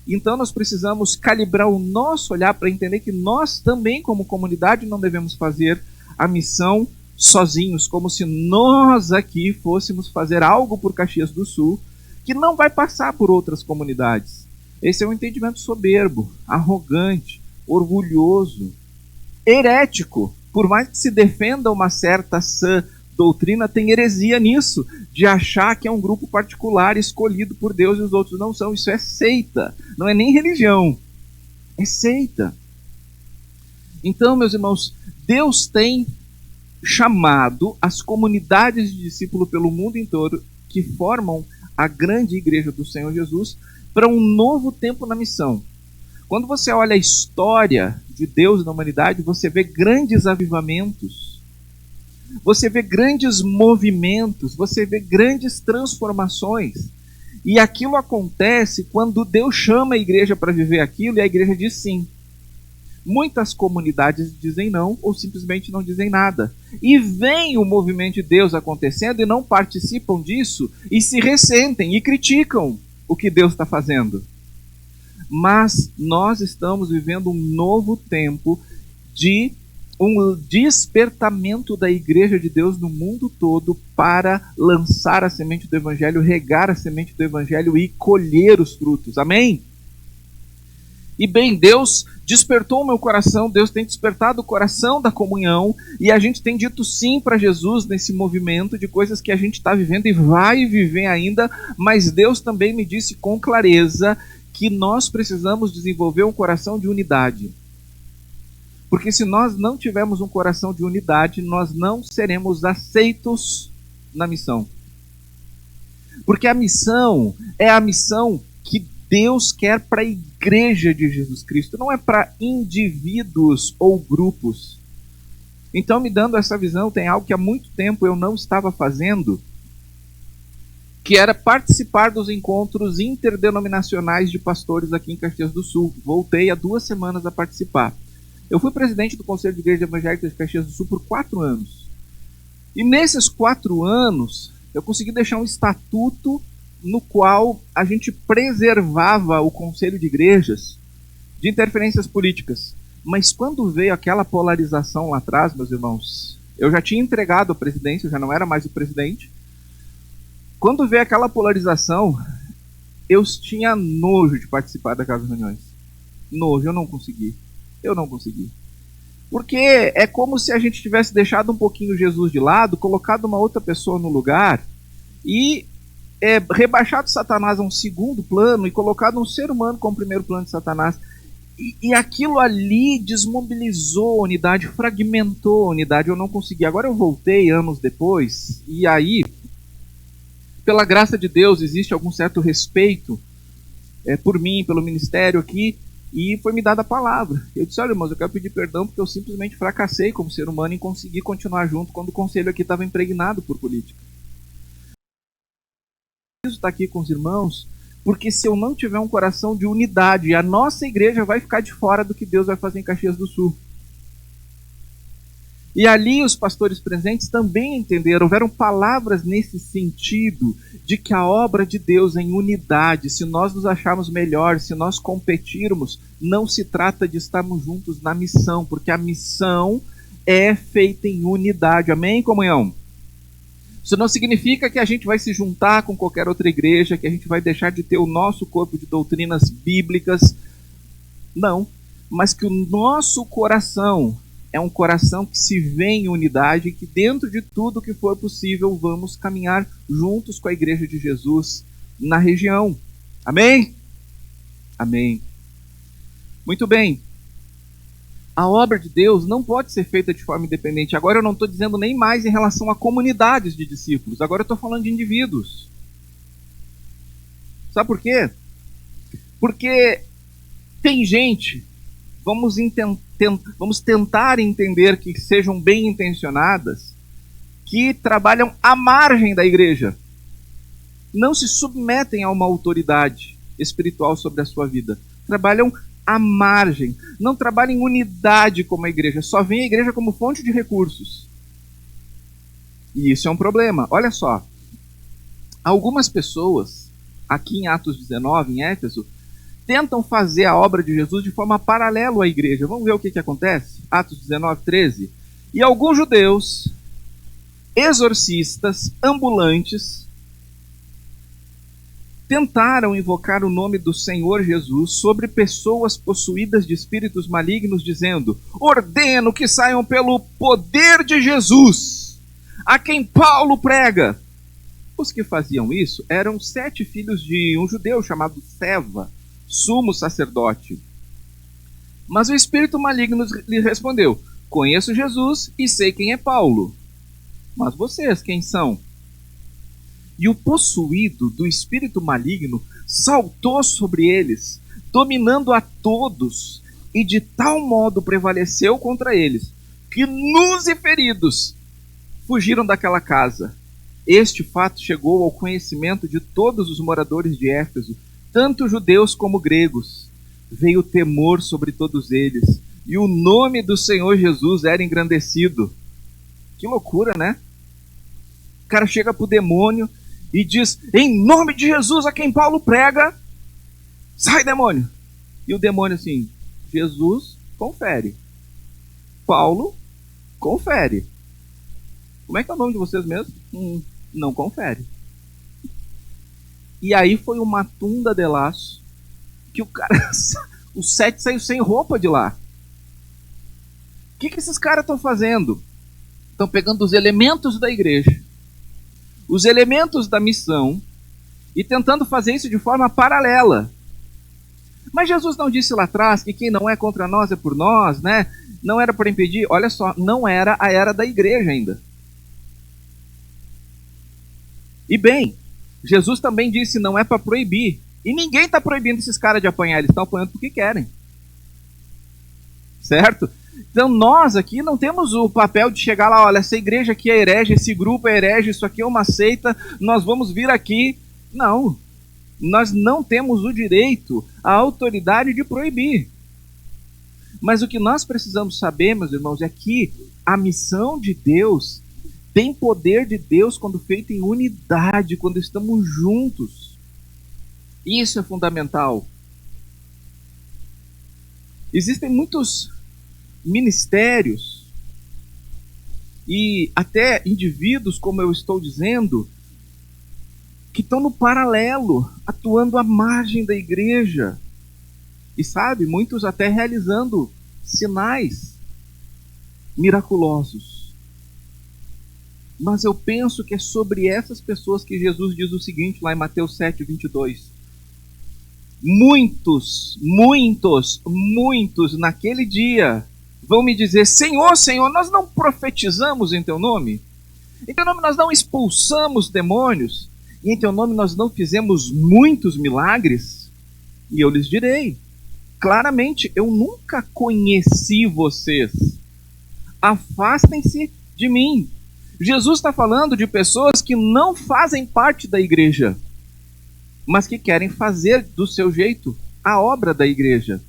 Então nós precisamos calibrar o nosso olhar para entender que nós também, como comunidade, não devemos fazer a missão sozinhos, como se nós aqui fôssemos fazer algo por Caxias do Sul que não vai passar por outras comunidades. Esse é um entendimento soberbo, arrogante, orgulhoso, herético. Por mais que se defenda uma certa sã doutrina, tem heresia nisso, de achar que é um grupo particular escolhido por Deus e os outros não são. Isso é seita, não é nem religião, é seita. Então, meus irmãos, Deus tem chamado as comunidades de discípulo pelo mundo inteiro que formam a grande igreja do Senhor Jesus para um novo tempo na missão. Quando você olha a história de Deus na humanidade, você vê grandes avivamentos, você vê grandes movimentos, você vê grandes transformações. E aquilo acontece quando Deus chama a igreja para viver aquilo e a igreja diz sim. Muitas comunidades dizem não ou simplesmente não dizem nada. E vem o movimento de Deus acontecendo e não participam disso e se ressentem e criticam o que Deus está fazendo. Mas nós estamos vivendo um novo tempo de um despertamento da igreja de Deus no mundo todo para lançar a semente do evangelho, regar a semente do evangelho e colher os frutos. Amém? E bem, Deus despertou o meu coração, Deus tem despertado o coração da comunhão, e a gente tem dito sim para Jesus nesse movimento de coisas que a gente está vivendo e vai viver ainda, mas Deus também me disse com clareza que nós precisamos desenvolver um coração de unidade. Porque se nós não tivermos um coração de unidade, nós não seremos aceitos na missão. Porque a missão é a missão que Deus quer para a igreja de Jesus Cristo, não é para indivíduos ou grupos. Então, me dando essa visão, tem algo que há muito tempo eu não estava fazendo, que era participar dos encontros interdenominacionais de pastores aqui em Caxias do Sul. Voltei há 2 semanas a participar. Eu fui presidente do Conselho de Igreja Evangélica de Caxias do Sul por 4 anos. E nesses 4 anos, eu consegui deixar um estatuto no qual a gente preservava o Conselho de Igrejas de interferências políticas. Mas quando veio aquela polarização lá atrás, meus irmãos, eu já tinha entregado a presidência, eu já não era mais o presidente. Quando veio aquela polarização, eu tinha nojo de participar daquelas reuniões. Nojo, eu não consegui. Porque é como se a gente tivesse deixado um pouquinho Jesus de lado, colocado uma outra pessoa no lugar e rebaixado Satanás a um segundo plano e colocado um ser humano como primeiro plano de Satanás. E aquilo ali desmobilizou a unidade, fragmentou a unidade, eu não consegui. Agora eu voltei anos depois, e aí, pela graça de Deus, existe algum certo respeito por mim, pelo ministério aqui, e foi me dada a palavra. Eu disse, olha, irmãos, eu quero pedir perdão porque eu simplesmente fracassei como ser humano em conseguir continuar junto quando o conselho aqui estava impregnado por política. Eu preciso estar aqui com os irmãos, porque se eu não tiver um coração de unidade, a nossa igreja vai ficar de fora do que Deus vai fazer em Caxias do Sul. E ali os pastores presentes também entenderam, houveram palavras nesse sentido, de que a obra de Deus em unidade, se nós nos acharmos melhores, se nós competirmos, não se trata de estarmos juntos na missão, porque a missão é feita em unidade. Amém, comunhão? Isso não significa que a gente vai se juntar com qualquer outra igreja, que a gente vai deixar de ter o nosso corpo de doutrinas bíblicas. Não, mas que o nosso coração é um coração que se vê em unidade e que dentro de tudo que for possível vamos caminhar juntos com a igreja de Jesus na região. Amém? Amém. Muito bem. A obra de Deus não pode ser feita de forma independente. Agora eu não estou dizendo nem mais em relação a comunidades de discípulos. Agora eu estou falando de indivíduos. Sabe por quê? Porque tem gente, vamos tentar entender que sejam bem intencionadas, que trabalham à margem da igreja. Não se submetem a uma autoridade espiritual sobre a sua vida. Trabalham à margem. Não trabalham em unidade como a igreja. Só vem a igreja como fonte de recursos. E isso é um problema. Olha só. Algumas pessoas, aqui em Atos 19, em Éfeso, tentam fazer a obra de Jesus de forma paralela à igreja. Vamos ver o que acontece? Atos 19, 13. E alguns judeus, exorcistas, ambulantes, tentaram invocar o nome do Senhor Jesus sobre pessoas possuídas de espíritos malignos, dizendo: ordeno que saiam pelo poder de Jesus, a quem Paulo prega. Os que faziam isso eram 7 filhos de um judeu chamado Seva, sumo sacerdote. Mas o espírito maligno lhe respondeu: conheço Jesus e sei quem é Paulo, mas vocês quem são? E o possuído do espírito maligno saltou sobre eles, dominando a todos, e de tal modo prevaleceu contra eles, que nus e feridos fugiram daquela casa. Este fato chegou ao conhecimento de todos os moradores de Éfeso, tanto judeus como gregos. Veio temor sobre todos eles, e o nome do Senhor Jesus era engrandecido. Que loucura, né? O cara chega pro demônio e diz: em nome de Jesus, a quem Paulo prega, sai, demônio. E o demônio assim: Jesus, confere. Paulo, confere. Como é que é o nome de vocês mesmos? Não confere. E aí foi uma tunda de laço que o cara, os 7 saiu sem roupa de lá. O que esses caras estão fazendo? Estão pegando os elementos da igreja, os elementos da missão, e tentando fazer isso de forma paralela. Mas Jesus não disse lá atrás que quem não é contra nós é por nós, né? Não era para impedir. Olha só, não era a era da igreja ainda. E bem, Jesus também disse: não é para proibir. E ninguém está proibindo esses caras de apanhar, eles estão apanhando porque querem. Certo? Então nós aqui não temos o papel de chegar lá: olha, essa igreja aqui é herege, esse grupo é herege, isso aqui é uma seita, nós vamos vir aqui. Não. Nós não temos o direito, a autoridade de proibir. Mas o que nós precisamos saber, meus irmãos, é que a missão de Deus tem poder de Deus quando feita em unidade, quando estamos juntos. Isso é fundamental. Existem muitos ministérios e até indivíduos, como eu estou dizendo, que estão no paralelo, atuando à margem da igreja. E sabe, muitos até realizando sinais miraculosos. Mas eu penso que é sobre essas pessoas que Jesus diz o seguinte, lá em Mateus 7, 22. Muitos naquele dia vão me dizer: Senhor, Senhor, nós não profetizamos em teu nome? Em teu nome nós não expulsamos demônios? E em teu nome nós não fizemos muitos milagres? E eu lhes direi claramente: eu nunca conheci vocês. Afastem-se de mim. Jesus está falando de pessoas que não fazem parte da igreja, mas que querem fazer do seu jeito a obra da igreja.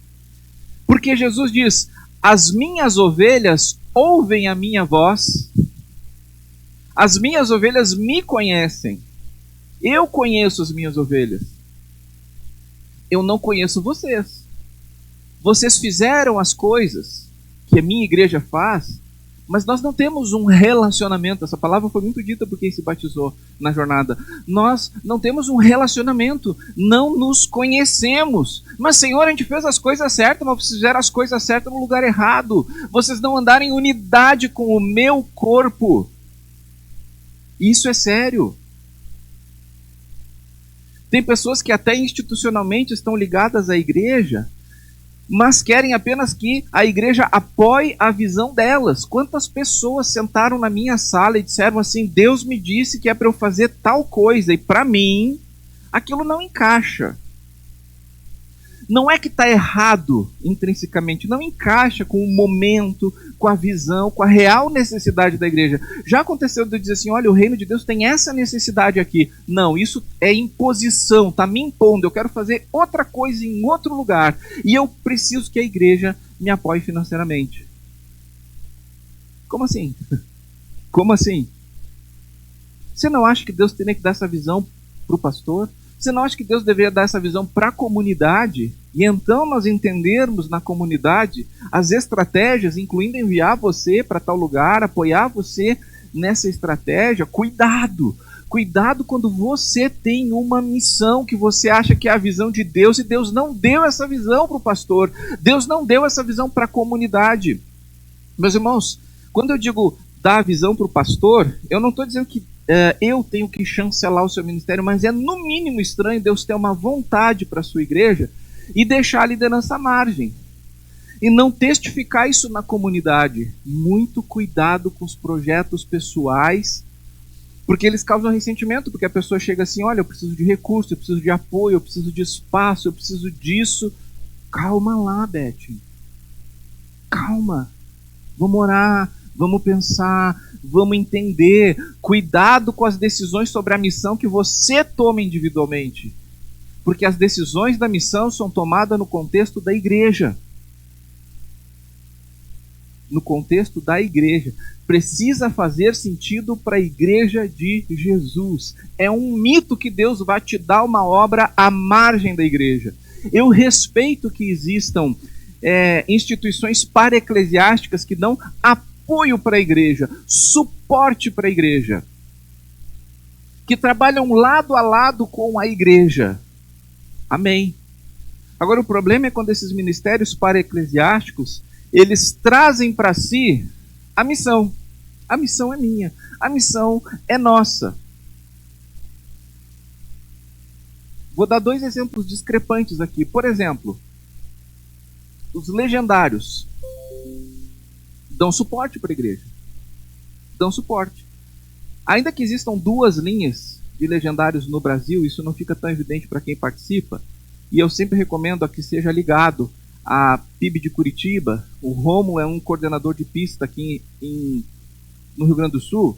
Porque Jesus diz: as minhas ovelhas ouvem a minha voz, as minhas ovelhas me conhecem, eu conheço as minhas ovelhas. Eu não conheço vocês. Vocês fizeram as coisas que a minha igreja faz, mas nós não temos um relacionamento. Essa palavra foi muito dita por quem se batizou na jornada. Nós não temos um relacionamento, não nos conhecemos. Mas, Senhor, a gente fez as coisas certas, mas vocês fizeram as coisas certas no lugar errado. Vocês não andaram em unidade com o meu corpo. Isso é sério. Tem pessoas que até institucionalmente estão ligadas à igreja, mas querem apenas que a igreja apoie a visão delas. Quantas pessoas sentaram na minha sala e disseram assim: Deus me disse que é para eu fazer tal coisa, e para mim aquilo não encaixa. Não é que está errado intrinsecamente, não encaixa com o momento, com a visão, com a real necessidade da igreja. Já aconteceu de eu dizer assim: olha, o reino de Deus tem essa necessidade aqui. Não, isso é imposição, está me impondo, eu quero fazer outra coisa em outro lugar, e eu preciso que a igreja me apoie financeiramente. Como assim? Como assim? Você não acha que Deus teria que dar essa visão para o pastor? Você não acha que Deus deveria dar essa visão para a comunidade? E então nós entendermos na comunidade as estratégias, incluindo enviar você para tal lugar, apoiar você nessa estratégia. Cuidado! Cuidado quando você tem uma missão que você acha que é a visão de Deus e Deus não deu essa visão para o pastor. Deus não deu essa visão para a comunidade. Meus irmãos, quando eu digo dar a visão para o pastor, eu não estou dizendo que eu tenho que chancelar o seu ministério, mas é no mínimo estranho Deus ter uma vontade para a sua igreja e deixar a liderança à margem. E não testificar isso na comunidade. Muito cuidado com os projetos pessoais, porque eles causam ressentimento, porque a pessoa chega assim, olha, eu preciso de recurso, eu preciso de apoio, eu preciso de espaço, eu preciso disso. Calma lá, Beth. Calma. Vamos orar, vamos pensar, vamos entender. Cuidado com as decisões sobre a missão que você toma individualmente. Porque as decisões da missão são tomadas no contexto da igreja. No contexto da igreja. Precisa fazer sentido para a igreja de Jesus. É um mito que Deus vai te dar uma obra à margem da igreja. Eu respeito que existam instituições para-eclesiásticas que dão apoio para a igreja, suporte para a igreja, que trabalham lado a lado com a igreja. Amém. Agora o problema é quando esses ministérios para-eclesiásticos, eles trazem para si a missão. A missão é minha, a missão é nossa. Vou dar 2 exemplos discrepantes aqui. Por exemplo, os legendários dão suporte para a igreja. Dão suporte. Ainda que existam 2 linhas de legendários no Brasil, isso não fica tão evidente para quem participa, e eu sempre recomendo a que seja ligado à PIB de Curitiba. O Romo é um coordenador de pista aqui no Rio Grande do Sul.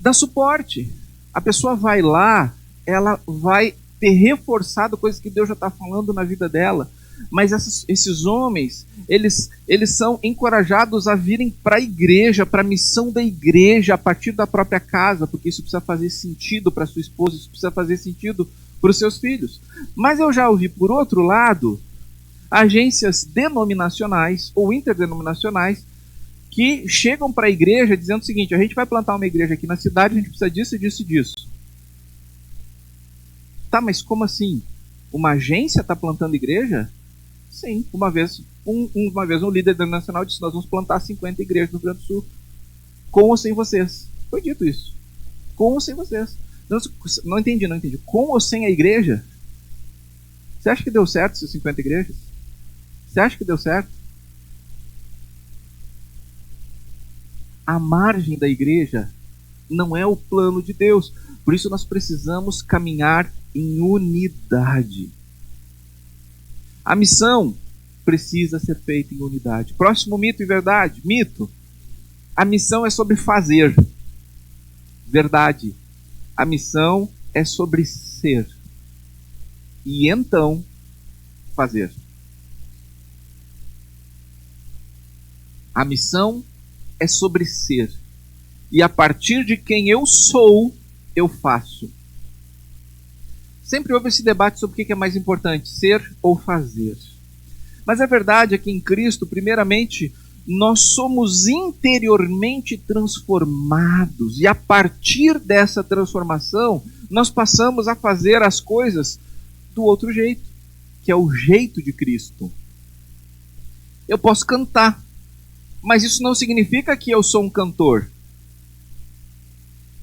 Dá suporte. A pessoa vai lá, ela vai ter reforçado coisas que Deus já está falando na vida dela. Mas esses homens, eles são encorajados a virem para a igreja, para a missão da igreja, a partir da própria casa, porque isso precisa fazer sentido para sua esposa, isso precisa fazer sentido para os seus filhos. Mas eu já ouvi, por outro lado, agências denominacionais ou interdenominacionais que chegam para a igreja dizendo o seguinte: a gente vai plantar uma igreja aqui na cidade, a gente precisa disso, disso e disso. Tá, mas como assim? Uma agência está plantando igreja? Sim, uma vez um líder denominacional disse: nós vamos plantar 50 igrejas no Rio Grande do Sul, com ou sem vocês. Foi dito isso. Com ou sem vocês. Não entendi. Com ou sem a igreja? Você acha que deu certo essas 50 igrejas? Você acha que deu certo? A margem da igreja não é o plano de Deus. Por isso nós precisamos caminhar em unidade. A missão precisa ser feita em unidade. Próximo mito e verdade. Mito. A missão é sobre fazer. Verdade. A missão é sobre ser. E então, fazer. A missão é sobre ser. E a partir de quem eu sou, eu faço. Sempre houve esse debate sobre o que é mais importante, ser ou fazer. Mas a verdade é que em Cristo, primeiramente, nós somos interiormente transformados. E a partir dessa transformação, nós passamos a fazer as coisas do outro jeito, que é o jeito de Cristo. Eu posso cantar, mas isso não significa que eu sou um cantor.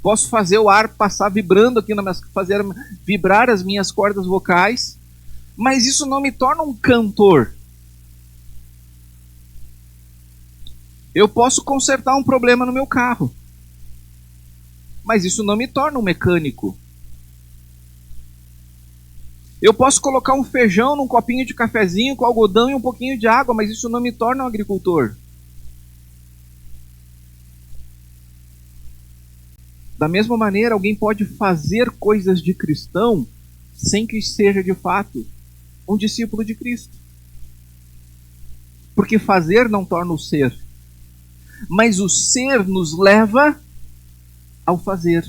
Posso fazer o ar passar vibrando aqui, fazer vibrar as minhas cordas vocais, mas isso não me torna um cantor. Eu posso consertar um problema no meu carro, mas isso não me torna um mecânico. Eu posso colocar um feijão num copinho de cafezinho com algodão e um pouquinho de água, mas isso não me torna um agricultor. Da mesma maneira, alguém pode fazer coisas de cristão sem que seja de fato um discípulo de Cristo. Porque fazer não torna o ser, mas o ser nos leva ao fazer.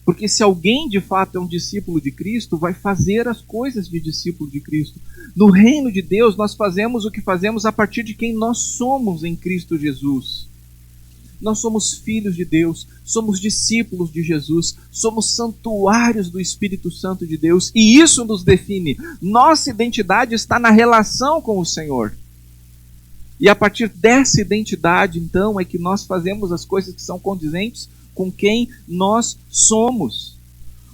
Porque se alguém de fato é um discípulo de Cristo, vai fazer as coisas de discípulo de Cristo. No reino de Deus, nós fazemos o que fazemos a partir de quem nós somos em Cristo Jesus. Nós somos filhos de Deus, somos discípulos de Jesus, somos santuários do Espírito Santo de Deus, e isso nos define. Nossa identidade está na relação com o Senhor. E a partir dessa identidade, então, é que nós fazemos as coisas que são condizentes com quem nós somos.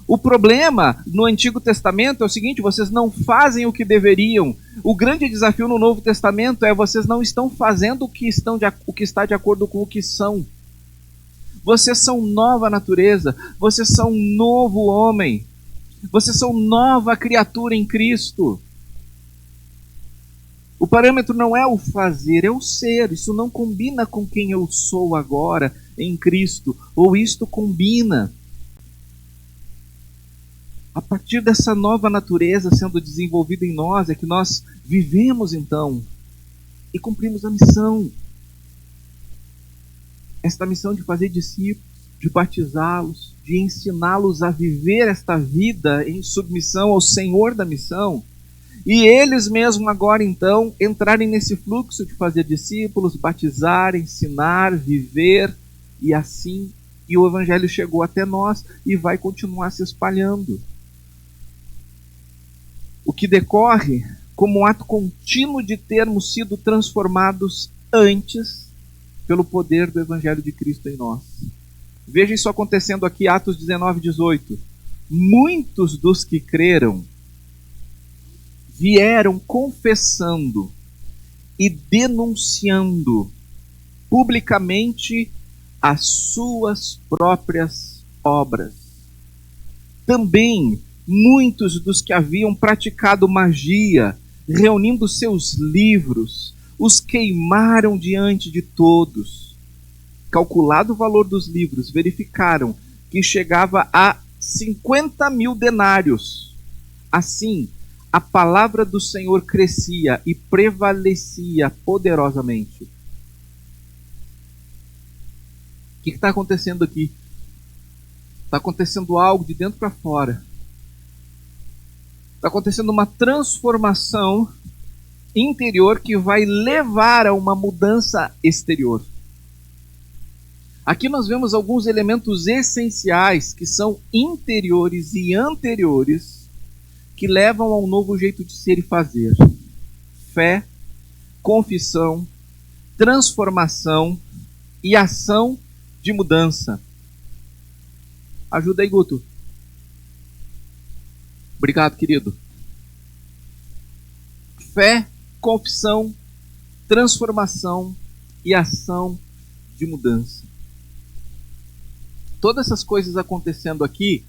O problema no Antigo Testamento é o seguinte: vocês não fazem o que deveriam. O grande desafio no Novo Testamento é: vocês não estão fazendo o que está de acordo com o que são. Vocês são nova natureza, vocês são um novo homem, vocês são nova criatura em Cristo. O parâmetro não é o fazer, é o ser. Isso não combina com quem eu sou agora em Cristo, ou isto combina. A partir dessa nova natureza sendo desenvolvida em nós, é que nós vivemos então e cumprimos a missão. Esta missão de fazer discípulos, de batizá-los, de ensiná-los a viver esta vida em submissão ao Senhor da missão. E eles mesmos agora então entrarem nesse fluxo de fazer discípulos, batizar, ensinar, viver, e assim, e o Evangelho chegou até nós e vai continuar se espalhando. O que decorre como um ato contínuo de termos sido transformados antes pelo poder do Evangelho de Cristo em nós. Veja isso acontecendo aqui, Atos 19, 18. Muitos dos que creram vieram confessando e denunciando publicamente as suas próprias obras. Também muitos dos que haviam praticado magia, reunindo seus livros, os queimaram diante de todos. Calculado o valor dos livros, verificaram que chegava a 50.000 denários. Assim, a palavra do Senhor crescia e prevalecia poderosamente. O que está acontecendo aqui? Está acontecendo algo de dentro para fora. Está acontecendo uma transformação interior que vai levar a uma mudança exterior. Aqui nós vemos alguns elementos essenciais que são interiores e anteriores, que levam a um novo jeito de ser e fazer. Fé, confissão, transformação e ação de mudança. Ajuda aí, Guto. Obrigado, querido. Fé, confissão, transformação e ação de mudança. Todas essas coisas acontecendo aqui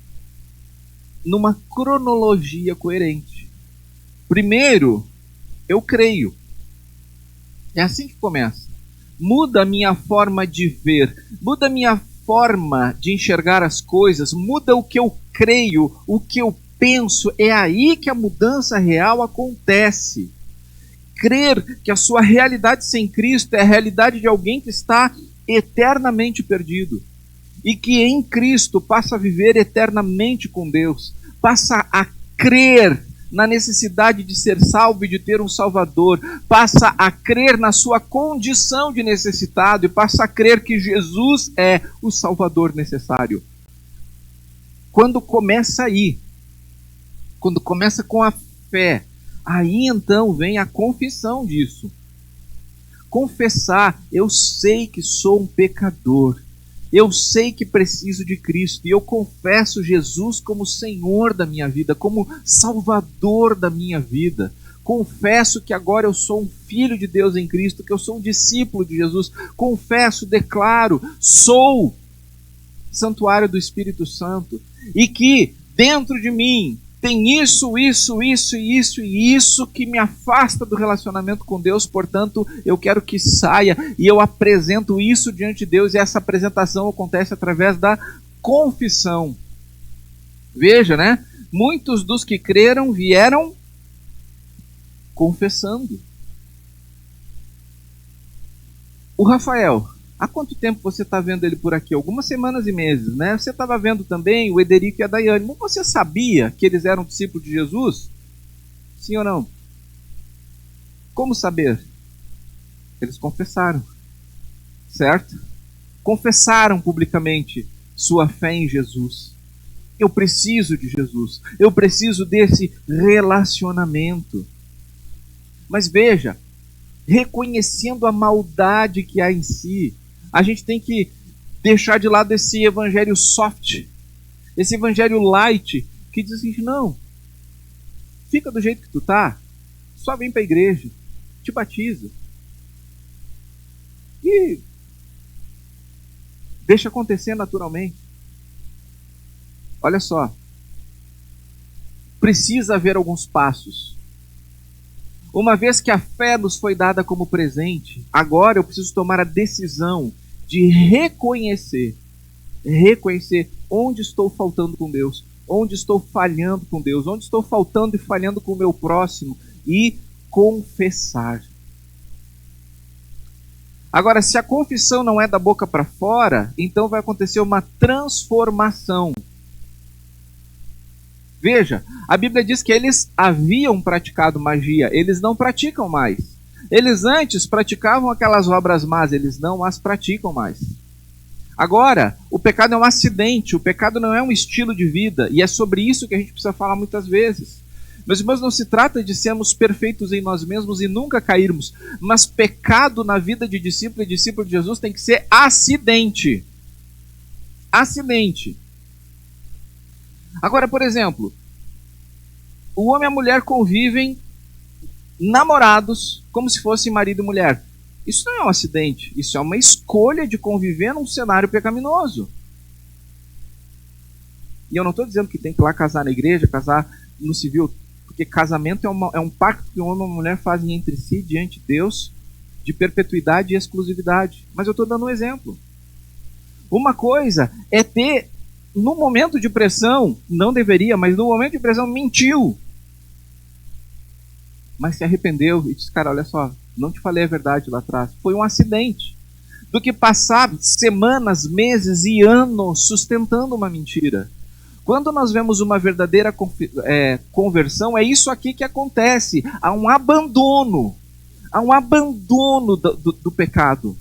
numa cronologia coerente. Primeiro, eu creio. É assim que começa. Muda a minha forma de ver, muda a minha forma de enxergar as coisas, muda o que eu creio, o que eu penso. É aí que a mudança real acontece. Crer que a sua realidade sem Cristo é a realidade de alguém que está eternamente perdido e que em Cristo passa a viver eternamente com Deus, passa a crer na necessidade de ser salvo e de ter um Salvador, passa a crer na sua condição de necessitado e passa a crer que Jesus é o Salvador necessário. Quando começa aí, quando começa com a fé, aí então vem a confissão disso. Confessar: eu sei que sou um pecador, eu sei que preciso de Cristo, e eu confesso Jesus como Senhor da minha vida, como Salvador da minha vida. Confesso que agora eu sou um filho de Deus em Cristo, que eu sou um discípulo de Jesus. Confesso, declaro, sou santuário do Espírito Santo, e que dentro de mim tem isso que me afasta do relacionamento com Deus. Portanto, eu quero que saia, e eu apresento isso diante de Deus, e essa apresentação acontece através da confissão. Veja, né? Muitos dos que creram vieram confessando. O Rafael, Há quanto tempo você está vendo ele por aqui? Algumas semanas e meses, né? Você estava vendo também o Ederico e a Daiane. Mas você sabia que eles eram discípulos de Jesus? Sim ou não? Como saber? Eles confessaram, certo? Confessaram publicamente sua fé em Jesus. Eu preciso de Jesus. Eu preciso desse relacionamento. Mas veja, reconhecendo a maldade que há em si, a gente tem que deixar de lado esse evangelho soft, esse evangelho light, que diz assim, não, fica do jeito que tu tá, só vem para a igreja, te batiza. E deixa acontecer naturalmente. Olha só, precisa haver alguns passos. Uma vez que a fé nos foi dada como presente, agora eu preciso tomar a decisão de reconhecer onde estou faltando com Deus, onde estou falhando com Deus, onde estou faltando e falhando com o meu próximo, e confessar. Agora, se a confissão não é da boca para fora, então vai acontecer uma transformação. Veja, a Bíblia diz que eles haviam praticado magia, eles não praticam mais. Eles antes praticavam aquelas obras más, eles não as praticam mais. Agora, o pecado é um acidente, o pecado não é um estilo de vida, e é sobre isso que a gente precisa falar muitas vezes. Meus irmãos, não se trata de sermos perfeitos em nós mesmos e nunca cairmos, mas pecado na vida de discípulo e discípulo de Jesus tem que ser acidente. Acidente. Agora, por exemplo, o homem e a mulher convivem namorados como se fossem marido e mulher. Isso não é um acidente, isso é uma escolha de conviver num cenário pecaminoso. E eu não estou dizendo que tem que ir lá casar na igreja, casar no civil, porque casamento é um pacto que o homem e a mulher fazem entre si, diante de Deus, de perpetuidade e exclusividade. Mas eu estou dando um exemplo. Uma coisa é ter, no momento de pressão, não deveria, mas no momento de pressão mentiu. Mas se arrependeu e disse, cara, olha só, não te falei a verdade lá atrás. Foi um acidente. Do que passar semanas, meses e anos sustentando uma mentira. Quando nós vemos uma verdadeira conversão, é isso aqui que acontece. Há um abandono. Há um abandono do pecado.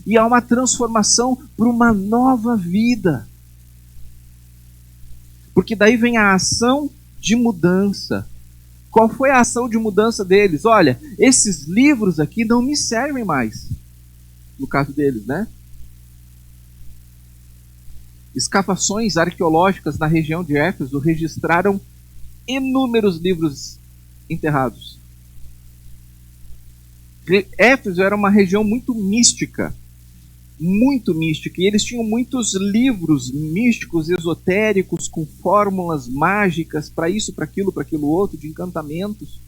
E há uma transformação para uma nova vida. Porque daí vem a ação de mudança. Qual foi a ação de mudança deles? Olha, esses livros aqui não me servem mais. No caso deles, né? Escavações arqueológicas na região de Éfeso registraram inúmeros livros enterrados. Éfeso era uma região muito mística, e eles tinham muitos livros místicos, esotéricos, com fórmulas mágicas para isso, para aquilo outro, de encantamentos.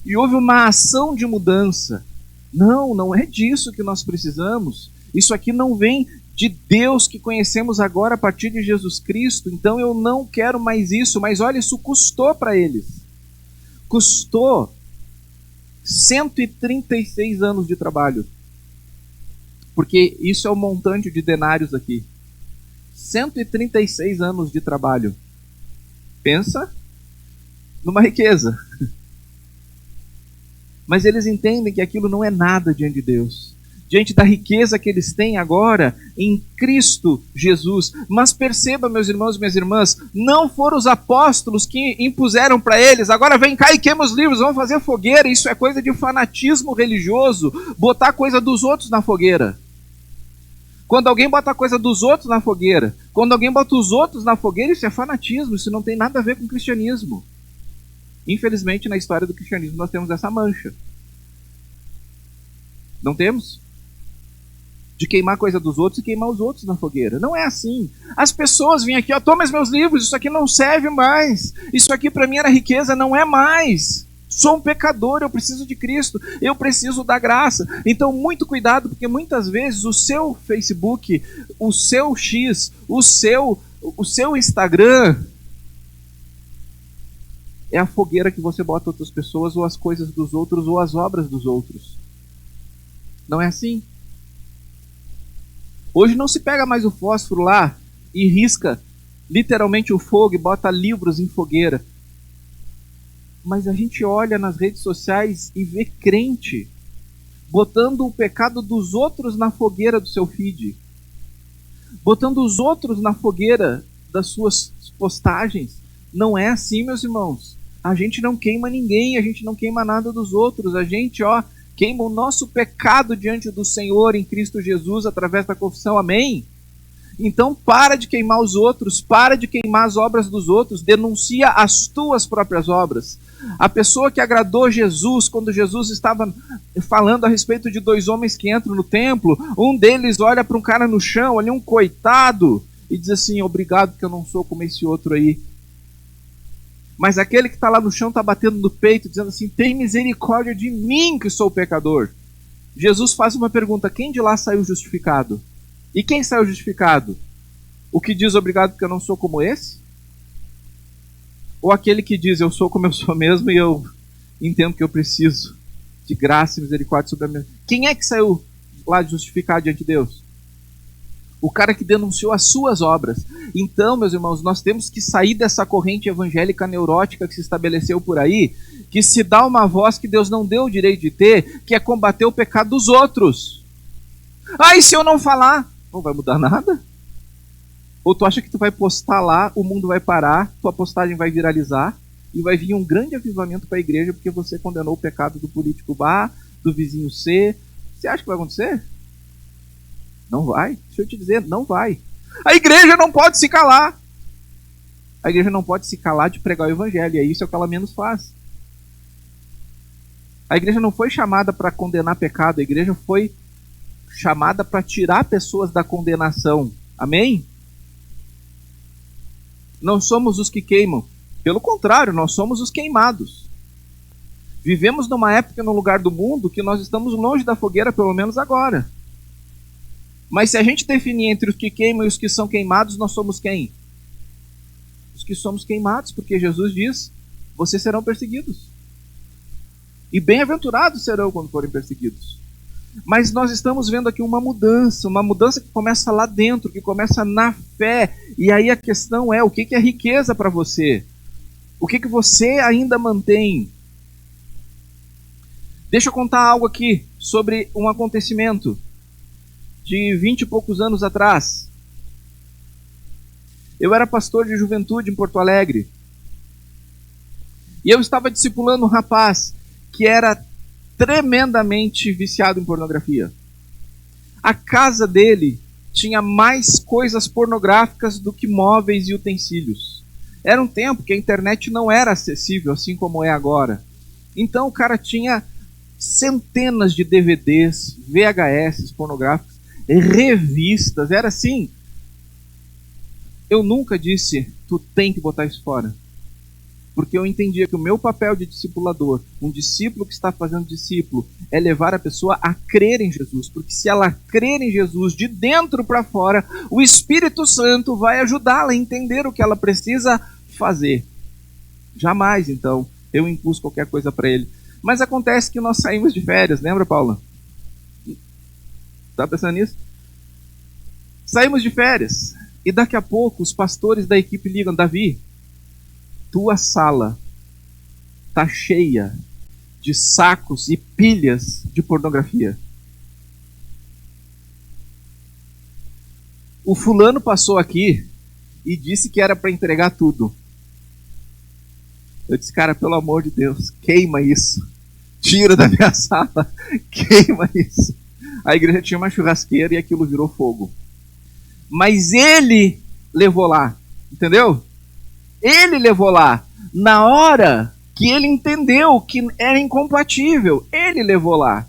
E houve uma ação de mudança. Não é disso que nós precisamos. Isso aqui não vem de Deus que conhecemos agora a partir de Jesus Cristo, então eu não quero mais isso. Mas olha, isso custou para eles. Custou 136 anos de trabalho. Porque isso é o montante de denários aqui. 136 anos de trabalho. Pensa numa riqueza. Mas eles entendem que aquilo não é nada diante de Deus. Diante da riqueza que eles têm agora em Cristo Jesus. Mas perceba, meus irmãos e minhas irmãs, não foram os apóstolos que impuseram para eles, agora vem cá e queima os livros, vamos fazer fogueira. Isso é coisa de fanatismo religioso, botar coisa dos outros na fogueira. Quando alguém bota a coisa dos outros na fogueira, quando alguém bota os outros na fogueira, isso é fanatismo, isso não tem nada a ver com o cristianismo. Infelizmente, na história do cristianismo, nós temos essa mancha. Não temos? De queimar coisa dos outros e queimar os outros na fogueira. Não é assim. As pessoas vêm aqui, toma os meus livros, isso aqui não serve mais. Isso aqui para mim era riqueza, não é mais. Sou um pecador, eu preciso de Cristo, eu preciso da graça. Então, muito cuidado, porque muitas vezes o seu Facebook, o seu X, o seu Instagram é a fogueira que você bota outras pessoas, ou as coisas dos outros, ou as obras dos outros. Não é assim? Hoje não se pega mais o fósforo lá e risca literalmente o fogo e bota livros em fogueira. Mas a gente olha nas redes sociais e vê crente botando o pecado dos outros na fogueira do seu feed, botando os outros na fogueira das suas postagens. Não é assim, meus irmãos. A gente não queima ninguém, a gente não queima nada dos outros. A gente, queima o nosso pecado diante do Senhor em Cristo Jesus através da confissão. Amém? Então para de queimar os outros, para de queimar as obras dos outros, denuncia as tuas próprias obras. A pessoa que agradou Jesus, quando Jesus estava falando a respeito de 2 homens que entram no templo, um deles olha para um cara no chão, ali um coitado, e diz assim: obrigado que eu não sou como esse outro aí. Mas aquele que está lá no chão está batendo no peito, dizendo assim: tem misericórdia de mim que sou pecador. Jesus faz uma pergunta: quem de lá saiu justificado? E quem saiu justificado? O que diz obrigado porque eu não sou como esse? Ou aquele que diz eu sou como eu sou mesmo e eu entendo que eu preciso de graça e misericórdia sobre a minha... Quem é que saiu lá justificado diante de Deus? O cara que denunciou as suas obras. Então, meus irmãos, nós temos que sair dessa corrente evangélica neurótica que se estabeleceu por aí, que se dá uma voz que Deus não deu o direito de ter, que é combater o pecado dos outros. E se eu não falar? Não vai mudar nada? Ou tu acha que tu vai postar lá, o mundo vai parar, tua postagem vai viralizar e vai vir um grande avivamento para a igreja porque você condenou o pecado do político A, do vizinho C? Você acha que vai acontecer? Não vai. Deixa eu te dizer, não vai. A igreja não pode se calar. A igreja não pode se calar de pregar o evangelho, e isso é o que ela menos faz. A igreja não foi chamada para condenar pecado, a igreja foi chamada para tirar pessoas da condenação. Amém? Não somos os que queimam. Pelo contrário, nós somos os queimados. Vivemos numa época, num lugar do mundo, que nós estamos longe da fogueira, pelo menos agora. Mas se a gente definir entre os que queimam e os que são queimados, nós somos quem? Os que somos queimados, porque Jesus diz: vocês serão perseguidos. E bem-aventurados serão quando forem perseguidos. Mas nós estamos vendo aqui uma mudança que começa lá dentro, que começa na fé. E aí a questão é: o que é riqueza para você? O que você ainda mantém? Deixa eu contar algo aqui sobre um acontecimento de 20 e poucos anos atrás. Eu era pastor de juventude em Porto Alegre. E eu estava discipulando um rapaz que era tremendamente viciado em pornografia. A casa dele tinha mais coisas pornográficas do que móveis e utensílios. Era um tempo que a internet não era acessível assim como é agora. Então o cara tinha centenas de DVDs, VHS pornográficos, revistas. Era assim. Eu nunca disse: tu tem que botar isso fora. Porque eu entendia que o meu papel de discipulador, um discípulo que está fazendo discípulo, é levar a pessoa a crer em Jesus. Porque se ela crer em Jesus de dentro para fora, o Espírito Santo vai ajudá-la a entender o que ela precisa fazer. Jamais, então, eu impus qualquer coisa para ele. Mas acontece que nós saímos de férias, lembra, Paula? Tá pensando nisso? Saímos de férias. E daqui a pouco os pastores da equipe ligam: Davi, tua sala tá cheia de sacos e pilhas de pornografia. O fulano passou aqui e disse que era para entregar tudo. Eu disse: cara, pelo amor de Deus, queima isso. Tira da minha sala, queima isso. A igreja tinha uma churrasqueira e aquilo virou fogo. Mas ele levou lá, entendeu? Ele levou lá. Na hora que ele entendeu que era incompatível, ele levou lá.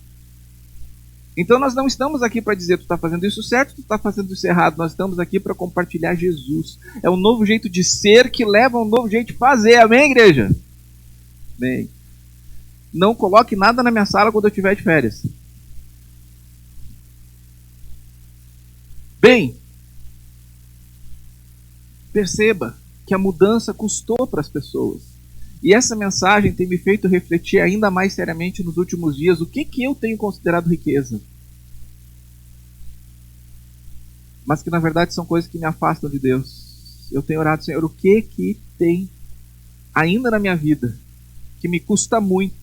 Então nós não estamos aqui para dizer: tu está fazendo isso certo, tu está fazendo isso errado. Nós estamos aqui para compartilhar Jesus. É um novo jeito de ser que leva a um novo jeito de fazer. Amém, igreja? Amém. Não coloque nada na minha sala quando eu estiver de férias. Bem, perceba que a mudança custou para as pessoas. E essa mensagem tem me feito refletir ainda mais seriamente nos últimos dias o que eu tenho considerado riqueza. mas que na verdade são coisas que me afastam de Deus. Eu tenho orado, Senhor, o que tem ainda na minha vida que me custa muito,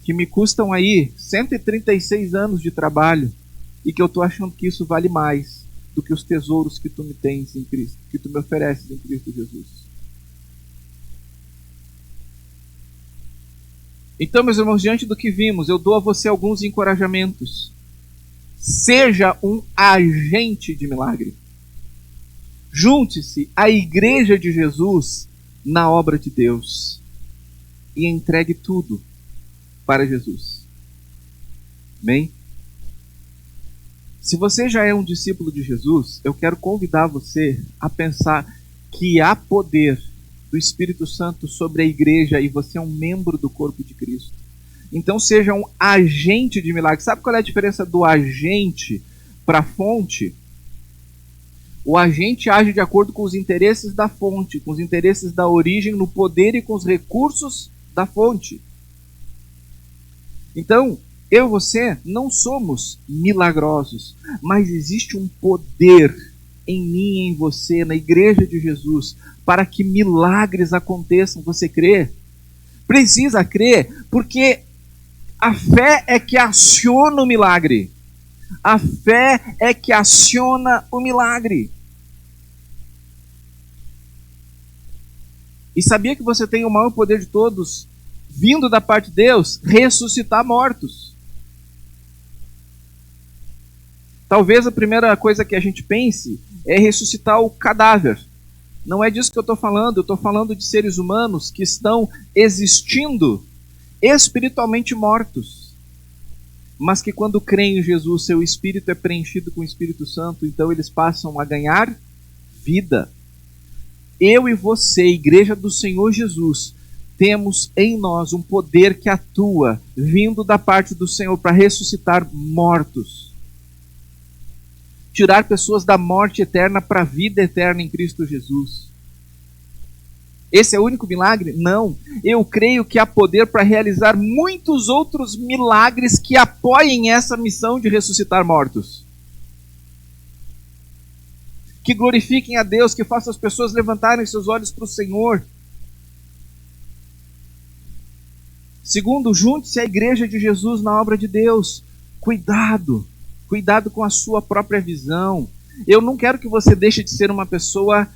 que me custam aí 136 anos de trabalho, e que eu estou achando que isso vale mais do que os tesouros que tu me tens em Cristo, que tu me ofereces em Cristo Jesus. Então, meus irmãos, diante do que vimos, eu dou a você alguns encorajamentos. Seja um agente de milagre. Junte-se à igreja de Jesus na obra de Deus e entregue tudo para Jesus. Amém? Se você já é um discípulo de Jesus, eu quero convidar você a pensar que há poder do Espírito Santo sobre a igreja e você é um membro do corpo de Cristo. Então seja um agente de milagre. Sabe qual é a diferença do agente para a fonte? O agente age de acordo com os interesses da fonte, com os interesses da origem, no poder e com os recursos da fonte. Então, eu e você não somos milagrosos, mas existe um poder em mim e em você, na igreja de Jesus, para que milagres aconteçam. Você crê? Precisa crer, porque a fé é que aciona o milagre. A fé é que aciona o milagre. E sabia que você tem o maior poder de todos, vindo da parte de Deus, ressuscitar mortos? Talvez a primeira coisa que a gente pense é ressuscitar o cadáver. Não é disso que eu estou falando de seres humanos que estão existindo espiritualmente mortos, mas que quando creem em Jesus, seu espírito é preenchido com o Espírito Santo, então eles passam a ganhar vida. Eu e você, igreja do Senhor Jesus, temos em nós um poder que atua, vindo da parte do Senhor para ressuscitar mortos. Tirar pessoas da morte eterna para a vida eterna em Cristo Jesus. Esse é o único milagre? Não. Eu creio que há poder para realizar muitos outros milagres que apoiem essa missão de ressuscitar mortos. Que glorifiquem a Deus, que façam as pessoas levantarem seus olhos para o Senhor. Segundo, junte-se à igreja de Jesus na obra de Deus. Cuidado com a sua própria visão. Eu não quero que você deixe de ser uma pessoa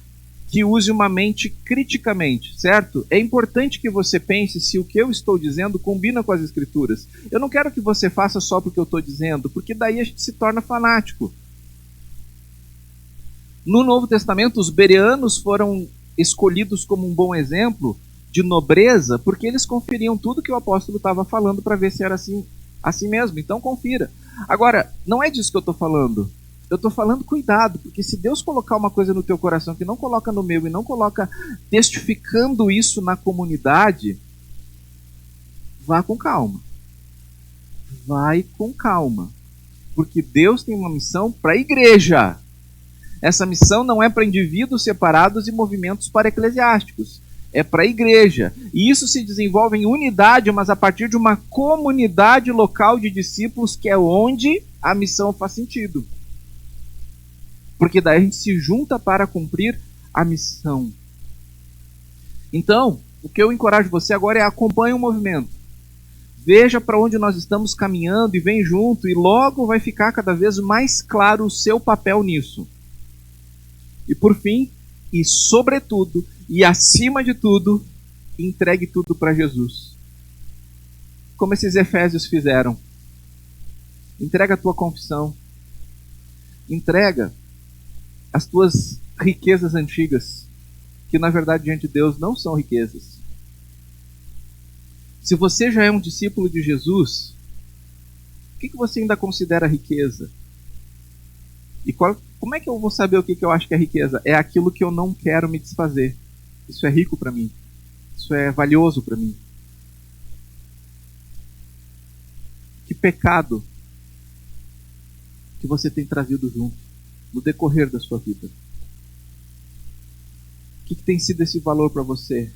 que use uma mente criticamente, certo? É importante que você pense se o que eu estou dizendo combina com as Escrituras. Eu não quero que você faça só porque eu estou dizendo, porque daí a gente se torna fanático. No Novo Testamento, os bereanos foram escolhidos como um bom exemplo de nobreza, porque eles conferiam tudo que o apóstolo estava falando para ver se era assim mesmo. Então confira. Agora, não é disso que eu estou falando. Eu estou falando cuidado, porque se Deus colocar uma coisa no teu coração que não coloca no meu e não coloca testificando isso na comunidade, vá com calma. Vai com calma. Porque Deus tem uma missão para a igreja. Essa missão não é para indivíduos separados e movimentos para-eclesiásticos. É para a igreja. E isso se desenvolve em unidade, mas a partir de uma comunidade local de discípulos, que é onde a missão faz sentido. Porque daí a gente se junta para cumprir a missão. Então, o que eu encorajo você agora é acompanhe o movimento. Veja para onde nós estamos caminhando e vem junto, e logo vai ficar cada vez mais claro o seu papel nisso. E por fim, e sobretudo, e acima de tudo, entregue tudo para Jesus. Como esses efésios fizeram. Entrega a tua confissão. Entrega as tuas riquezas antigas, que na verdade diante de Deus não são riquezas. Se você já é um discípulo de Jesus, o que você ainda considera riqueza? E como é que eu vou saber o que eu acho que é riqueza? É aquilo que eu não quero me desfazer. Isso é rico para mim. Isso é valioso para mim. Que pecado que você tem trazido junto no decorrer da sua vida? O que tem sido esse valor para você?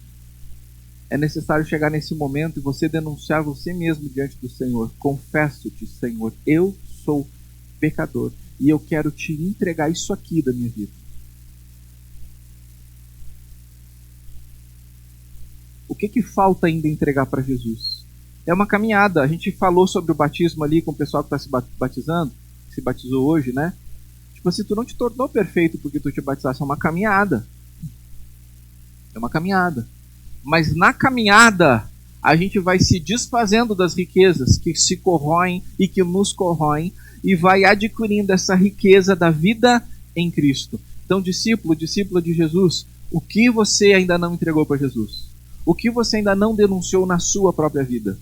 É necessário chegar nesse momento e você denunciar você mesmo diante do Senhor. Confesso-te, Senhor, eu sou pecador e eu quero te entregar isso aqui da minha vida. O que falta ainda entregar para Jesus? É uma caminhada. A gente falou sobre o batismo ali com o pessoal que está se batizando, que se batizou hoje, né? Tipo assim, tu não te tornou perfeito porque tu te batizaste, é uma caminhada. É uma caminhada. Mas na caminhada, a gente vai se desfazendo das riquezas que se corroem e que nos corroem, e vai adquirindo essa riqueza da vida em Cristo. Então, discípulo de Jesus, o que você ainda não entregou para Jesus? O que você ainda não denunciou na sua própria vida?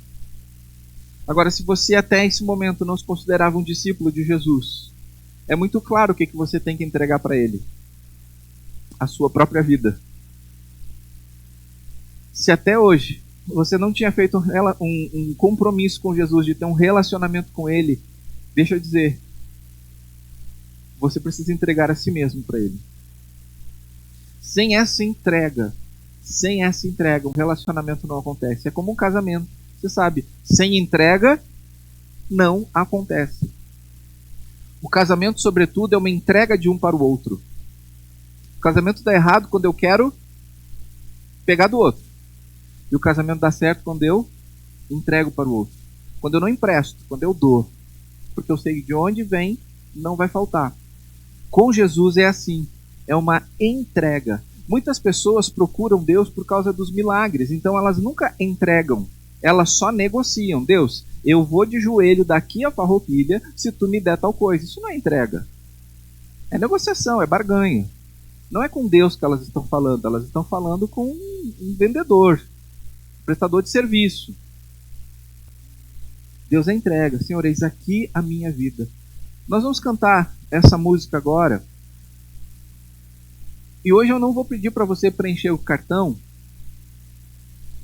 Agora, se você até esse momento não se considerava um discípulo de Jesus, é muito claro o que você tem que entregar para Ele. A sua própria vida. Se até hoje você não tinha feito um compromisso com Jesus, de ter um relacionamento com Ele, deixa eu dizer, você precisa entregar a si mesmo para Ele. Sem essa entrega, um relacionamento não acontece. É como um casamento. Você sabe, sem entrega, não acontece. O casamento, sobretudo, é uma entrega de um para o outro. O casamento dá errado quando eu quero pegar do outro. E o casamento dá certo quando eu entrego para o outro. Quando eu não empresto, quando eu dou. Porque eu sei de onde vem, não vai faltar. Com Jesus é assim. É uma entrega. Muitas pessoas procuram Deus por causa dos milagres. Então elas nunca entregam. Elas só negociam. Deus, eu vou de joelho daqui a Farroupilha se tu me der tal coisa. Isso não é entrega. É negociação, é barganha. Não é com Deus que elas estão falando. Elas estão falando com um vendedor. Prestador de serviço. Deus é entrega. Senhor, eis aqui a minha vida. Nós vamos cantar essa música agora. E hoje eu não vou pedir para você preencher o cartão,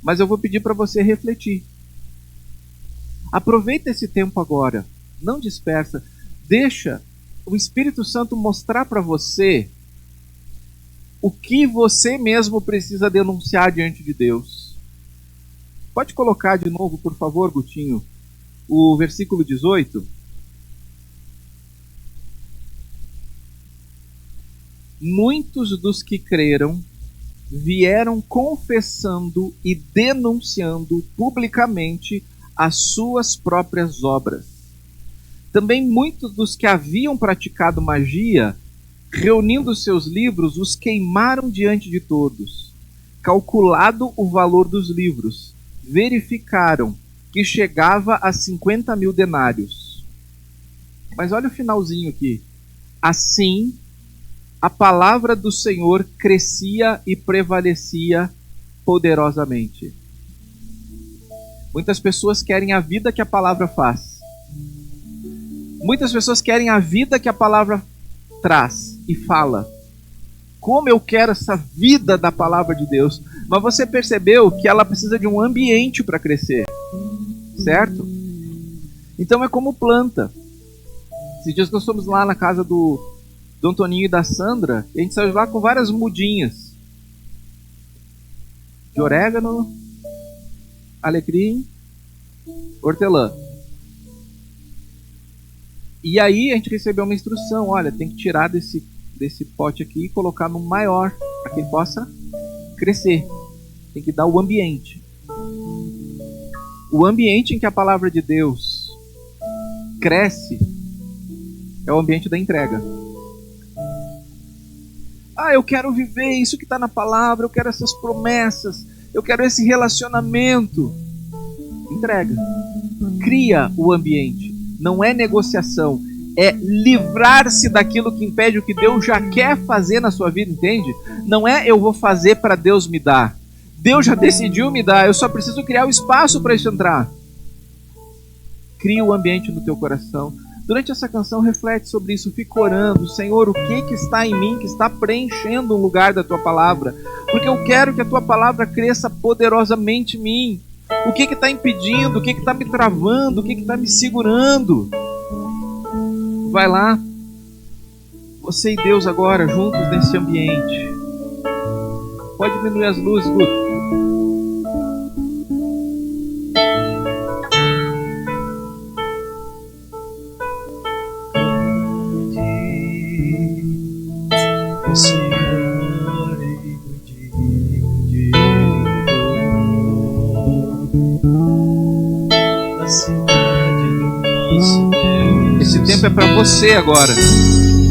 mas eu vou pedir para você refletir. Aproveita esse tempo agora. Não dispersa. Deixa o Espírito Santo mostrar para você o que você mesmo precisa denunciar diante de Deus. Pode colocar de novo, por favor, Gutinho, o versículo 18. Muitos dos que creram vieram confessando e denunciando publicamente as suas próprias obras. Também muitos dos que haviam praticado magia, reunindo seus livros, os queimaram diante de todos. Calculado o valor dos livros, verificaram que chegava a 50.000 denários. Mas olha o finalzinho aqui. Assim, a palavra do Senhor crescia e prevalecia poderosamente. Muitas pessoas querem a vida que a palavra faz. Muitas pessoas querem a vida que a palavra traz e fala. Como eu quero essa vida da palavra de Deus. Mas você percebeu que ela precisa de um ambiente para crescer. Certo? Então é como planta. Esses dias nós fomos lá na casa do Antoninho e da Sandra, e a gente saiu lá com várias mudinhas. De orégano, alecrim, hortelã. E aí a gente recebeu uma instrução, olha, tem que tirar desse pote aqui e colocar no maior, para que ele possa crescer. Tem que dar o ambiente. O ambiente em que a palavra de Deus cresce é o ambiente da entrega. Eu quero viver isso que está na palavra, eu quero essas promessas, eu quero esse relacionamento. Entrega. Cria o ambiente. Não é negociação, é livrar-se daquilo que impede o que Deus já quer fazer na sua vida, entende? Não é eu vou fazer para Deus me dar. Deus já decidiu me dar, eu só preciso criar o espaço para isso entrar. Cria o ambiente no teu coração. Durante essa canção, reflete sobre isso, fica orando. Senhor, o que está em mim, que está preenchendo o lugar da Tua palavra? Porque eu quero que a Tua palavra cresça poderosamente em mim. O que está impedindo? O que está me travando? O que está me segurando? Vai lá. Você e Deus agora, juntos nesse ambiente. Pode diminuir as luzes, Guto. para você agora.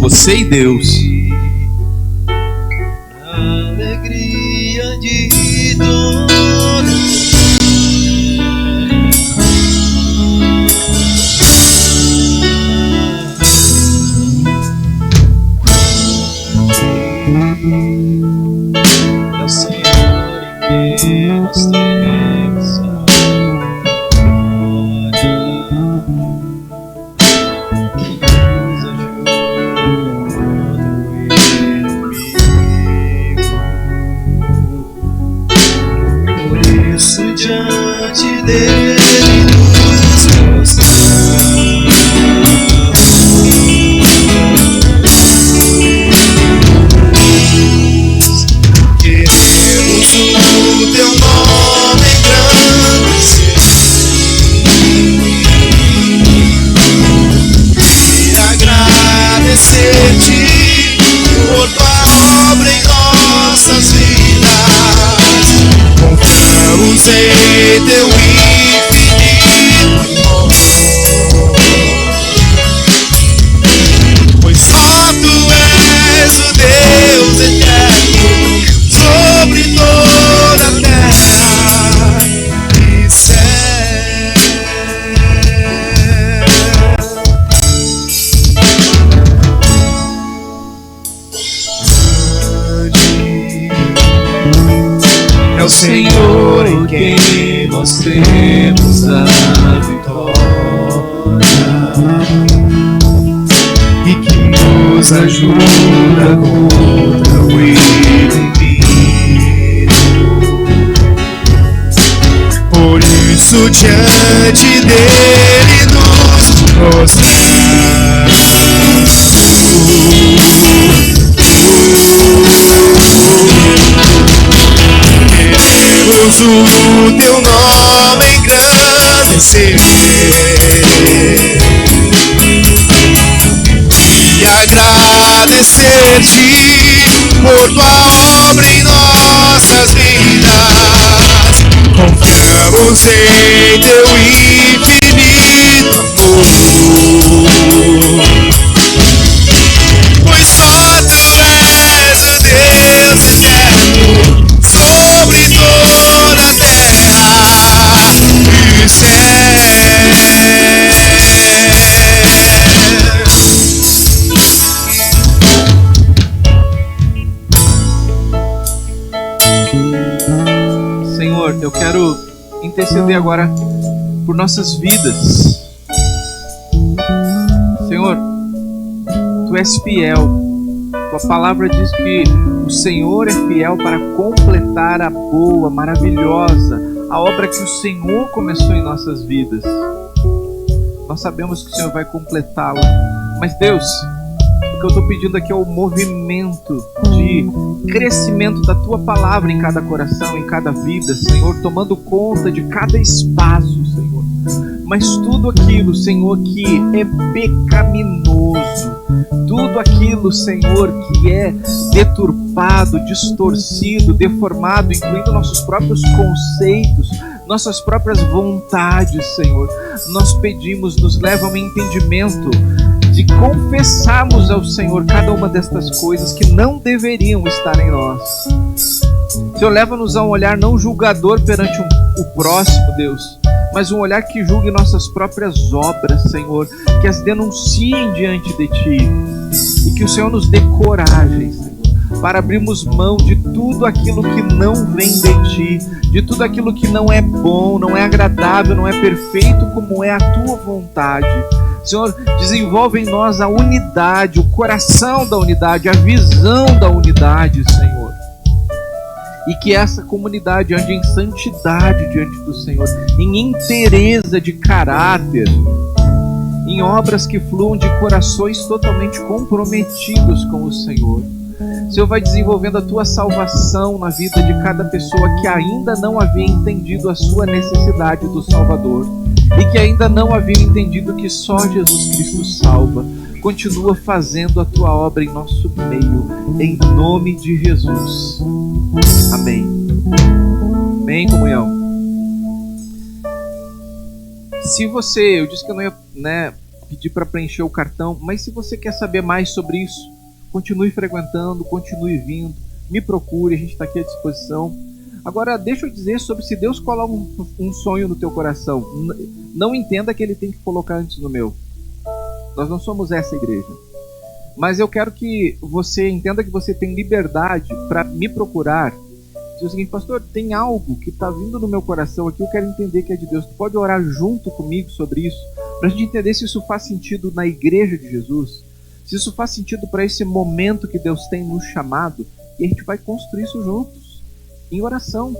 Você e Deus. Alegria de todo. É o Senhor em quem nós temos a glória, que nos ajuda contra o inimigo. Por isso diante dele nos prostramos. Queremos o teu nome engrandecer e agradecer-te por tua obra em nossas vidas. Confiamos em teu infinito amor, pois só tu és o Deus eterno sobre toda a terra e céu. É o Senhor em quem nós temos a vitória e que nos ajuda contra o inimigo. Por isso diante dele nos prostramos. Queremos o teu nome engrandecer e agradecer-te por tua obra em nossas vidas. Confiamos em teu infinito amor, pois só tu és o Deus eterno sobre toda a terra e céu. Senhor, eu quero interceder agora por nossas vidas. Senhor, tu és fiel. Tua palavra diz que o Senhor é fiel para completar a boa, maravilhosa, a obra que o Senhor começou em nossas vidas. Nós sabemos que o Senhor vai completá-la. Mas Deus, o que eu estou pedindo aqui é o movimento de crescimento da Tua palavra em cada coração, em cada vida, Senhor, tomando conta de cada espaço, Senhor. Mas tudo aquilo, Senhor, que é pecaminoso, tudo aquilo, Senhor, que é deturpado, distorcido, deformado, incluindo nossos próprios conceitos, nossas próprias vontades, Senhor, nós pedimos, nos leva a um entendimento de confessarmos ao Senhor cada uma destas coisas que não deveriam estar em nós. Senhor, leva-nos a um olhar não julgador perante o próximo, Deus, mas um olhar que julgue nossas próprias obras, Senhor, que as denunciem diante de Ti, e que o Senhor nos dê coragem, Senhor, para abrirmos mão de tudo aquilo que não vem de Ti, de tudo aquilo que não é bom, não é agradável, não é perfeito como é a Tua vontade. Senhor, desenvolve em nós a unidade, o coração da unidade, a visão da unidade, Senhor. E que essa comunidade ande em santidade diante do Senhor, em inteireza de caráter, em obras que fluam de corações totalmente comprometidos com o Senhor. Senhor, vai desenvolvendo a Tua salvação na vida de cada pessoa que ainda não havia entendido a sua necessidade do Salvador e que ainda não havia entendido que só Jesus Cristo salva. Continua fazendo a Tua obra em nosso meio, em nome de Jesus. Amém. Amém, comunhão. Se você, eu disse que eu não ia pedir para preencher o cartão, mas se você quer saber mais sobre isso, continue frequentando, continue vindo, me procure, a gente está aqui à disposição. Agora, deixa eu dizer sobre se Deus coloca um sonho no teu coração. Não entenda que Ele tem que colocar antes no meu. Nós não somos essa igreja. Mas eu quero que você entenda que você tem liberdade para me procurar. Diz o seguinte: pastor, tem algo que está vindo no meu coração aqui, eu quero entender que é de Deus. Tu pode orar junto comigo sobre isso, para a gente entender se isso faz sentido na igreja de Jesus, se isso faz sentido para esse momento que Deus tem nos chamado, e a gente vai construir isso juntos, em oração.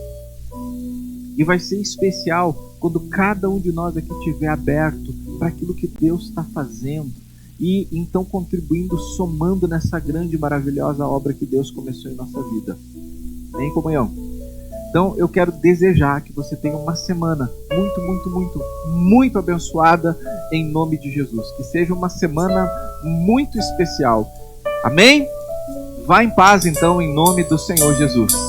E vai ser especial quando cada um de nós aqui estiver aberto para aquilo que Deus está fazendo, e então contribuindo, somando nessa grande e maravilhosa obra que Deus começou em nossa vida. Em comunhão. Então eu quero desejar que você tenha uma semana muito abençoada em nome de Jesus. Que seja uma semana muito especial. Amém? Vá em paz então em nome do Senhor Jesus.